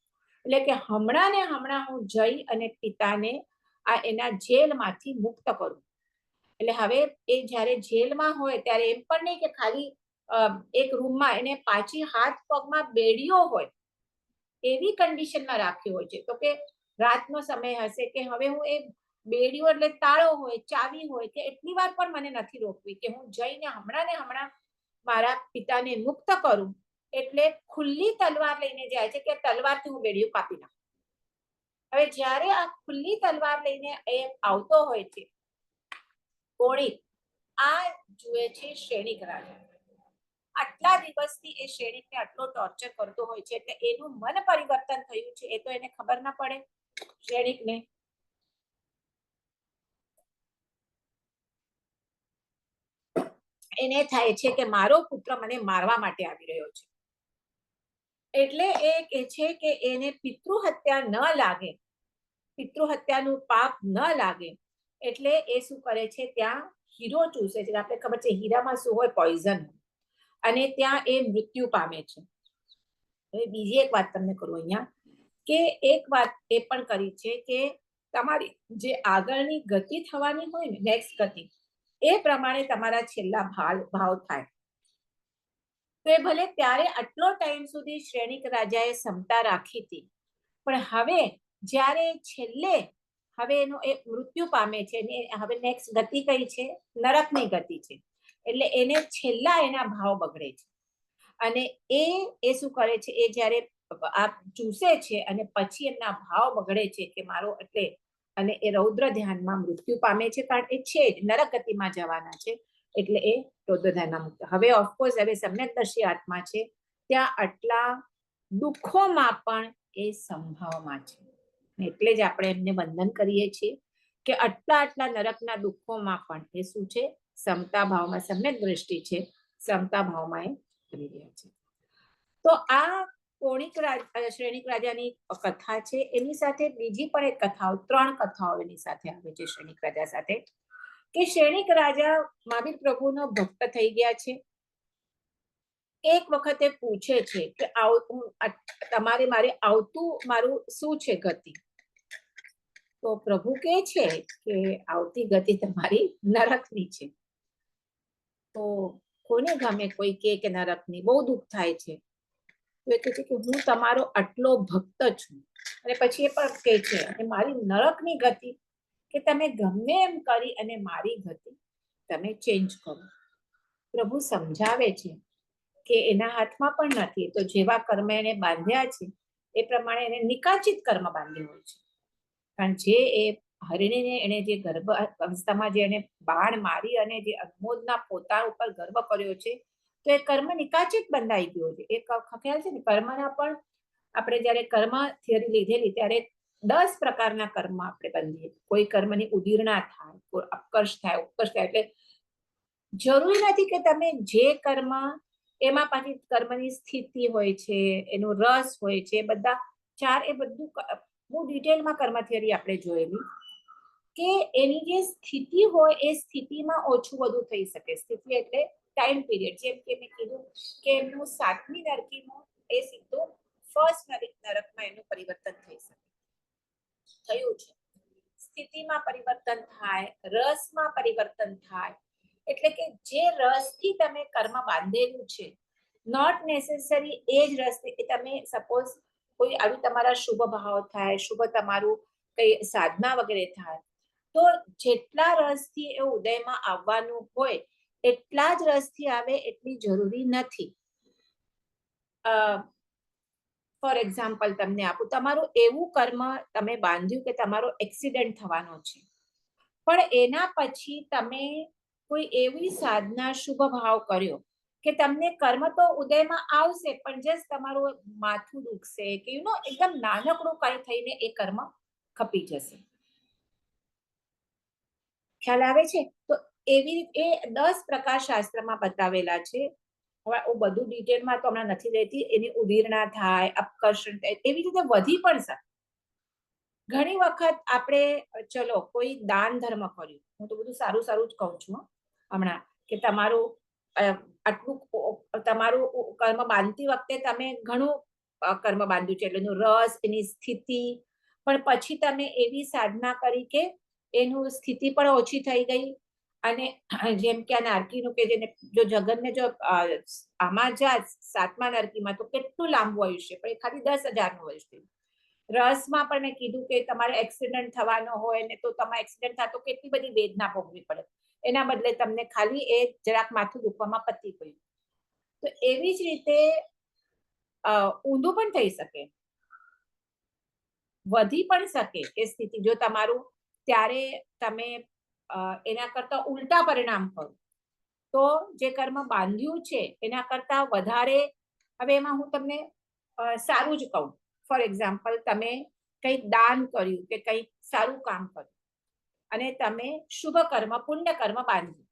એટલે કે હમણાં ને હમણાં હું જઈ અને પિતાને આ એના જેલમાંથી મુક્ત કરું. એટલે હવે એ જ્યારે જેલમાં હોય ત્યારે એમ પણ નહીં કે ખાલી એક રૂમમાં, એને પાછી હાથ પગમાં બેડીઓ હોય, એવી કન્ડિશનમાં રાખ્યો હોય છે. તો કે રાતનો સમય હશે, કે હવે હું એ બેડીઓ એટલે તાળો હોય, ચાવી હોય, કે એટલી વાર પણ મને નથી રોકવી, કે હું જઈને હમણાં ને હમણાં મારા પિતાને મુક્ત કરું. એટલે ખુલ્લી તલવાર લઈને જાય છે, કે તલવારથી હું બેડીઓ કાપી નાખું. હવે જ્યારે આ ખુલ્લી તલવાર લઈને એ આવતો હોય છે કોણિક, આ જુએ છે શ્રેણિક રાજા. આટલા દિવસથી એ શ્રેણિકને આટલો ટોર્ચર કરતો હોય છે, એટલે એનું મન પરિવર્તન થયું છે, એ તો એને ખબર ના પડે શ્રેણિકને. એને થાય છે કે મારો પુત્ર મને મારવા માટે આવી રહ્યો છે. એટલે એ કહે છે કે એને પિતૃ હત્યા ન લાગે, પિતૃ હત્યાનું પાપ ન લાગે, એટલે એ શું કરે છે, ત્યાં હીરો ચૂસે છે. આપણે ખબર છે હીરામાં શું હોય, પોઈઝન, અને ત્યાં એ મૃત્યુ પામે છે. હવે બીજી એક વાત તમને કરું અહીંયા, કે એક વાત એ પણ કરી છે કે તમારી જે આગળની ગતિ થવાની હોય ને, નેક્સ્ટ ગતિ, એ પ્રમાણે તમારા છેલ્લા ભાવ થાય. તો એ ભલે ત્યારે આટલો ટાઈમ સુધી શ્રેણિક રાજાએ ક્ષમતા રાખી હતી, પણ હવે જ્યારે છેલ્લે હવે એનો એ મૃત્યુ પામે છે, ને હવે નેક્સ્ટ ગતિ કઈ છે, નરકની ગતિ છે. એટલે એને છેલ્લા એના ભાવ બગડે છે. અને એ શું કરે છે, એ જ્યારે આ ચૂસે છે અને પછી એમના ભાવ બગડે છે કે મારો, એટલે અને એ રૌદ્ર ધ્યાનમાં મૃત્યુ પામે છે, કારણ એ છે જ નરક ગતિમાં જવાના છે. એટલે એ રૌદ્ર ધ્યાનમાં મુક્ત. હવે ઓફકોર્સ હવે સમ્યકદર્શી આત્મા છે, ત્યાં આટલા દુઃખોમાં પણ એ સંભાવમાં છે. એટલે જ આપણે એમને વંદન કરીએ છીએ કે આટલા નરકના દુઃખોમાં પણ એ શું છે, સમતા ભાવમાં, સમ્યક દ્રષ્ટિ છે, સમતા ભાવમાં એ કરી રહ્યા છે. તો આ કોણિક શ્રેણિક રાજાની કથા છે. એની સાથે બીજી પણ એક કથાઓ, 3 કથાઓ એની સાથે આવે છે શ્રેણિક રાજા સાથે, કે શ્રેણિક રાજા મહાવીર પ્રભુનો ભક્ત થઈ ગયા છે. એક વખતે પૂછે છે કે તમારે મારે આવતું મારું શું છે ગતિ? તો પ્રભુ કહે છે કે આવતી ગતિ તમારી નરકની છે. તો કોને ગમે કોઈ કે નરકની? બહુ દુઃખ થાય છે. તો એ કહે છે કે હું તમારો આટલો ભક્ત છું, અને પછી એ પણ કહે છે કે મારી નરકની ગતિ, કે તમે ગમે એમ કરી અને મારી ગતિ તમે ચેન્જ કરો. પ્રભુ સમજાવે છે કે એના હાથમાં પણ નથી. તો જેવા કર્મ એને બાંધ્યા છે એ પ્રમાણે એને નિકાચિત કર્મ બાંધ્યું હોય છે. કારણ જે એ હરિણીને એને જે ગર્ભ અવસ્થામાં જે એને બાણ મારી અને જે અગ્મોદના પોતા ઉપર ગર્વ કર્યો છે, તો એ કર્મ નિકાચિત બંધાઈ ગયો છે. એ ખ્યાલ છે ને, કર્મના પણ આપણે જ્યારે કર્મ થિયરી લીધેલી ત્યારે 10 પ્રકારના કર્મ આપણે બંધીએ. કોઈ કર્મની ઉદીર્ણા થાય, કોઈ અપકર્ષ થાય, ઉત્કર્ષ થાય. એટલે જરૂરી નથી કે તમે જે કર્મ, એમાં પાછી કર્મની સ્થિતિ હોય છે, એનો રસ હોય છે, બધા ચાર, એ બધું બહુ ડિટેલમાં કર્મ થિયરી આપણે જોયેલી કે એની જે સ્થિતિ હોય એ સ્થિતિમાં ઓછું વધુ થઈ શકે. સ્થિતિ એટલે ટાઈમ પીરિયડ. જેમ કે મેં કીધું કે એમનું 7મી નરકીનું એ સીધું ફર્સ્ટ નરકમાં એનું પરિવર્તન થઈ શકે, થયું છે. સ્થિતિમાં પરિવર્તન થાય, રસમાં પરિવર્તન થાય. એટલે કે જે રસથી તમે કર્મ બાંધેલું છે, નોટ નેસેસરી એ જ રસથી તમે સપોઝ કોઈ આવી તમારા શુભ ભાવ થાય, શુભ તમારું કઈ સાધના વગેરે થાય, તો જેટલા રસથી એ ઉદયમાં આવવાનું હોય એટલા જ રસથી આવે એટલી જરૂરી નથી. ફોર એક્ઝામ્પલ તમને આપું, તમારું એવું કર્મ તમે બાંધ્યું કે તમારો એક્સિડન્ટ થવાનો છે, પણ એના પછી તમે કોઈ એવી સાધના શુભ ભાવ કર્યો કે તમને કર્મ તો ઉદયમાં આવશે, પણ જસ્ટ તમારું માથું દુખશે કે એકદમ નાનકડું કઈ થઈને એ કર્મ ખપી જશે. ખ્યાલ આવે છે? તો એવી એ 10 પ્રકાર શાસ્ત્રમાં બતાવેલા છે. હવે હું બધું ડિટેલમાં તો હમણાં નથી લેતી. એની ઉદીર્ણા થાય, અપકર્ષણ થાય, એવી રીતે વધી પણ શકે. ઘણી વખત આપણે ચલો કોઈ દાન ધર્મ કર્યું, હું તો બધું સારું સારું જ કહું છું હમણાં, કે તમારું આટલું તમારું કર્મ બાંધતી વખતે તમે ઘણું કર્મ બાંધ્યું છે, એટલે એનો રસ, એની સ્થિતિ, પણ પછી તમે એવી સાધના કરી કે એનું સ્થિતિ પણ ઓછી થઈ ગઈ. અને જેમ કે આ નારકીનું કે જેને જો જગનને જો આમાં જા 7મા નરકીમાં તો કેટલું લાંબુ આયુષ્ય, પણ એ ખાલી 10,000નું આયુષ્ય. રસમાં પણ મેં કીધું કે તમારે એક્સિડન્ટ થવાનો હોય ને, તો તમારે એક્સિડન્ટ થતો કેટલી બધી વેદના ભોગવી પડે, એના બદલે તમને ખાલી એ જરાક માથું દુખવામાં પતી ગયું. તો એવી જ રીતે ઊંધું પણ થઈ શકે, વધી પણ શકે એ સ્થિતિ. જો તમારું ત્યારે તમે એના કરતા ઉલટા પરિણામ કરો, તો જે કર્મ બાંધ્યું છે એના કરતા વધારે. હવે એમાં હું તમને સારું જ કહું. ફોર એક્ઝામ્પલ, તમે કંઈક દાન કર્યું કે કંઈક સારું કામ કર્યું અને તમે શુભ કર્મ, પુણ્ય કર્મ બાંધ્યું,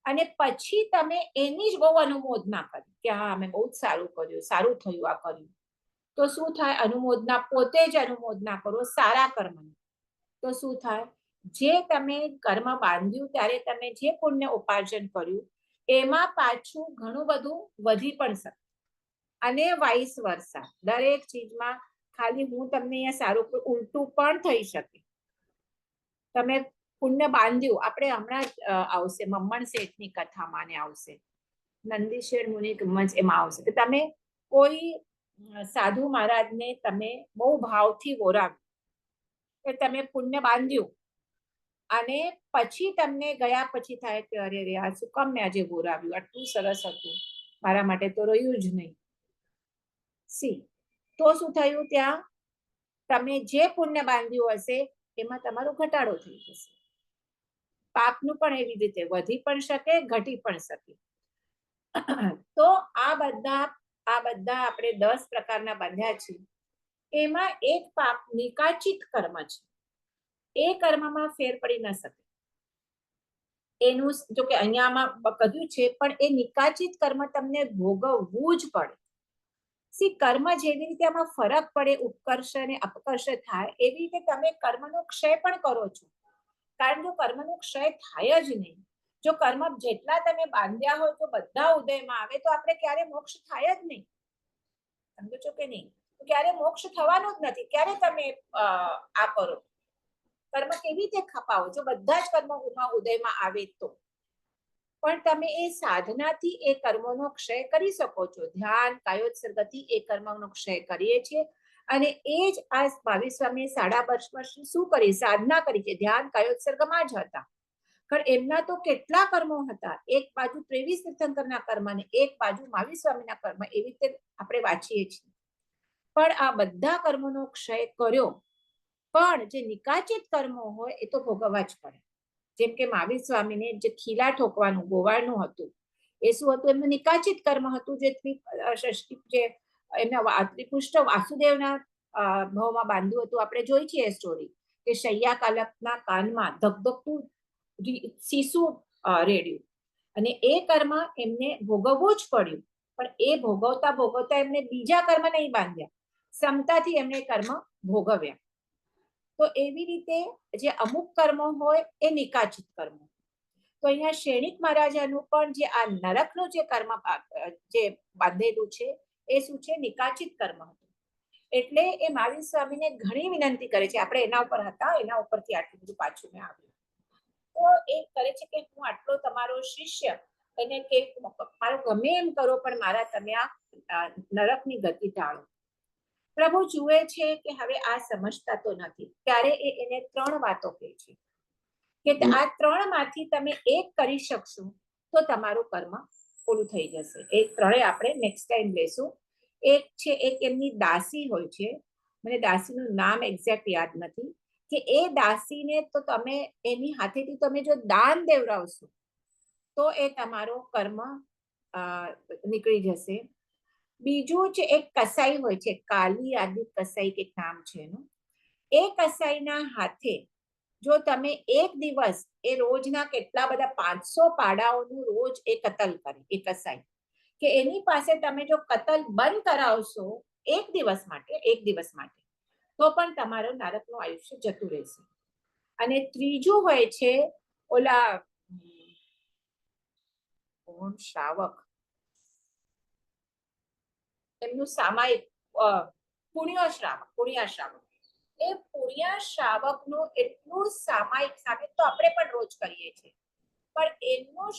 અને પછી તમે એની જ બહુ અનુમોદના કરી કે હા અમે બહુ જ સારું કર્યું, સારું થયું આ કર્યું, તો શું થાય? અનુમોદના, પોતે જ અનુમોદના કરો સારા કર્મની, તો શું થાય? જે તમે કર્મ બાંધ્યું ત્યારે તમે જે પુણ્ય ઉપાર્જન કર્યું એમાં પાછું ઘણું બધું વધી પણ શકે. અને વાઇસ વર્સા, દરેક ચીજમાં ખાલી હું તમને અહીંયા સારું, ઉલટું પણ થઈ શકે. તમે પુણ્ય બાંધ્યું, આપણે હમણાં જ આવશે મમ્મણ શેઠની કથામાં ને આવશે, નંદીશેર મુનિ મંચ એમાં આવશે કે તમે કોઈ સાધુ મહારાજને તમે બહુ ભાવથી બોરાવ્યું, કે તમે પુણ્ય બાંધ્યું, અને પછી તમને ગયા પછી થાય કે અરે રે આ શું કામ મેં આજે બોરાવ્યું, આટલું સરસ હતું, મારા માટે તો રહ્યું જ નહીં. સી, તો શું થયું? ત્યાં તમે જે પુણ્ય બાંધ્યું હશે એમાં તમારો ઘટાડો થઈ જશે. પાપનું પણ એવી રીતે વધી પણ શકે, ઘટી પણ શકે. તો આ બધા આપણે 10 પ્રકારના બાંધ્યા છે. એમાં એક પાપ નિકાચિત કર્મ છે, એ કર્મમાં ફેર પડી ન શકે. એનું જો કે અહીંયામાં કહ્યું છે, પણ એ નિકાચિત કર્મ તમને ભોગવવું જ પડે. સી, કર્મ જેવી રીતે આમાં ફરક પડે, ઉત્કર્ષ અને અપકર્ષ થાય, એવી રીતે તમે કર્મનો ક્ષય પણ કરો છો. કારણ કે કર્મનો ક્ષય થાય જ નહીં. જો કર્મ જેટલા તમે બાંધ્યા હોય તો બધા ઉદયમાં આવે, તો આપણે ક્યારે મોક્ષ થાય જ નહીં. સમજો છો કે નહીં? તો ક્યારે મોક્ષ થવાનો જ નથી. ક્યારે તમે આ કરો કર્મ કેવી રીતે ખપાવો? જો બધા જ કર્મ ઉદયમાં આવે તો. પણ તમે એ સાધનાથી એ કર્મોનો ક્ષય કરી શકો છો. ધ્યાન, કાયોત્સર્ગથી એ કર્મનો ક્ષય કરીએ છીએ. અને એ જ આ 22 સ્વામી 5.5 વર્ષમાં શું કરી? સાધના કરી છે. ધ્યાન, કાયોત્સર્ગમાં જ હતા. પણ એમના તો કેટલા કર્મો હતા. એક બાજુ 23 તીર્થંકરના કર્મ ને એક બાજુ 22 સ્વામીના કર્મ, એવી રીતે આપણે વાંચીએ છીએ. પણ આ બધા કર્મોનો ક્ષય કર્યો પણ જે નિકાચિત કર્મો હોય એ તો ભોગવવા જ પડે. જેમ કે મહાવીર સ્વામીને જે ખીલા ઠોકવાનું ગોવાળનું હતું એ શું હતું? એમનું નિકાચિત કર્મ હતું, જે એમના ત્રિપુષ્ટ વાસુદેવના ભાવમાં બાંધ્યું હતું. આપણે જોઈ છીએ સ્ટોરી કે શૈયા કાલપના કાનમાં ધગધગતું સીસું રેડ્યું અને એ કર્મ એમને ભોગવવું જ પડ્યું. પણ એ ભોગવતા ભોગવતા એમને બીજા કર્મ નહીં બાંધ્યા, સમતાથી એમને કર્મ ભોગવ્યા. તો એવી રીતે જે અમુક કર્મો હોય એ નિકાચિત કર્મો. તો અહીંયા શેણિક મહારાજાનું પણ જે આ નરકનું જે કર્મ જે બાંધેલું છે એ શું છે? નિકાચિત કર્મ હતું. એટલે એ મહાવીર સ્વામીને ઘણી વિનંતી કરે છે. આપણે એના ઉપર હતા, એના ઉપરથી આટલું બધું પાછું મેં આવ્યું. તો એ કરે છે કે હું આટલો તમારો શિષ્ય એને કે મારો ગમે એમ કરો પણ મારા તમે આ નરકની ગતિ ટાળો. પ્રભુ જુએ છે કે હવે આ સમજતા તો નથી, ત્યારે એને 3 વાતો કહે છે કે આ 3 માંથી તમે એક કરી શકશો તો તમારું કર્મ પૂરું થઈ જશે. એ 3 આપણે નેક્સ્ટ ટાઈમ લેશું. એક છે, એક એમની દાસી હોય છે, મને દાસીનું નામ એક્ઝેક્ટ યાદ નથી, કે એ દાસીને તો તમે એની હાથેથી તમે જો દાન દેવરાવશો તો એ તમારો કર્મ નીકળી જશે. બીજું છે, એક કસાઈ હોય છે, કાલી આદિ કસાઈ કે નામ છે એનું. એ કસાઈના હાથે જો તમે એક દિવસ, એ રોજના કેટલા બધા 500 પાડાઓનું રોજ એ કતલ કરે, એ કસાઈ, કે એની પાસે તમે જો કતલ બંધ કરાવશો એક દિવસ માટે તો પણ તમારો નરકનું આયુષ્ય જતું રહેશે. અને ત્રીજું હોય છે ઓલા શ્રાવક, એમનું સામાયિક પુણ્ય શ્રાવક. એ પુણ્ય શ્રાવકનું એટલું સામાયિક તો આપણે પણ રોજ કરીએ છીએ, પણ એમનું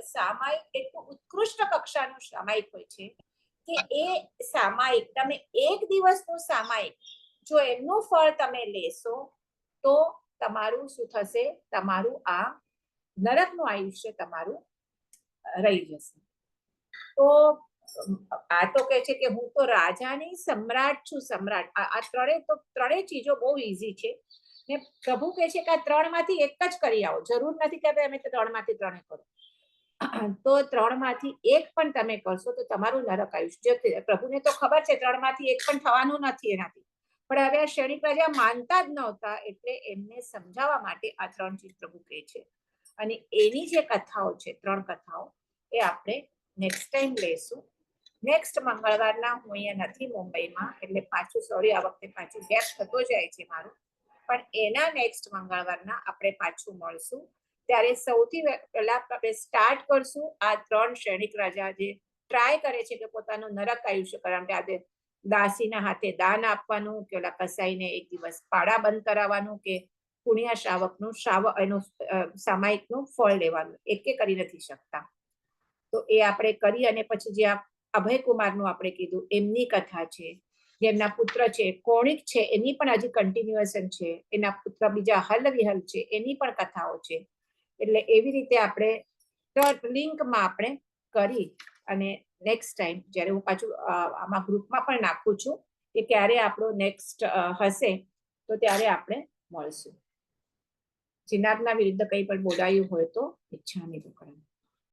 સામાયિક એટલું ઉત્કૃષ્ટ કક્ષાનું સામાયિક હોય છે કે એ સામાયિક તમે એક દિવસનું સામાયિક જો એમનું ફળ તમે લેશો તો તમારું શું થશે? તમારું આ નરકનું આયુષ્ય તમારું રહી જશે. તો આ તો કહે છે કે હું તો રાજાની સમ્રાટ છું, સમ્રાટ. આ ત્રણેય ચીજો બહુ ઈઝી છે ને પ્રભુ કહે છે કે આ 3 માંથી એક જ કરી આવો. જરૂર નથી કે અમે 3 માંથી 3 કરો. તો 3 માંથી એક પણ તમે કરશો તો તમારું નરક આયુષ્ય, પ્રભુને તો ખબર છે 3 માંથી એક પણ થવાનું નથી એનાથી, પણ હવે આ શેણિક રાજા માનતા જ નહોતા એટલે એમને સમજાવવા માટે આ 3 ચીજ પ્રભુ કહે છે. અને એની જે કથાઓ છે, 3 કથાઓ, એ આપણે નેક્સ્ટ ટાઈમ લેશું. નેક્સ્ટ મંગળવારના હું અહીંયા નથી મુંબઈમાં, એટલે પાછું સોરી, આ વખતે પાછું ગેપ થતો જાય છે મારું, પણ એના નેક્સ્ટ મંગળવારના આપણે પાછું મળશું. ત્યારે સૌથી પહેલા આપણે સ્ટાર્ટ કરશું આ 3 શેણિક રાજા જે ટ્રાય કરે છે કે પોતાનું નરક આયુષ્ય, કારણ કે આજે દાસીના હાથે દાન આપવાનું, કે ઓલા કસાઈને એક દિવસ પાડા બંધ કરાવવાનું, કે પુણ્ય શ્રાવકનું એનું સામાયિકનું ફળ લેવાનું, એકે કરી નથી શકતા. તો એ આપણે કરી અને પછી જે અભયકુમારનું આપણે કીધું એમની કથા છે, જેમના પુત્ર છે કોણિક છે એની પણ હજી કન્ટિન્યુએશન છે, એના પુત્ર બીજા હલવિહલ છે એની પણ કથાઓ છે. એટલે એવી રીતે આપણે લિંકમાં આપણે કરી અને નેક્સ્ટ ટાઈમ જ્યારે હું પાછું આમાં ગ્રુપમાં પણ નાખું છું કે ક્યારે આપણો નેક્સ્ટ હશે તો ત્યારે આપણે મળશું. જિનાબના વિરુદ્ધ કંઈ પણ બોલાયું હોય તો ઈચ્છામી દુકરણ.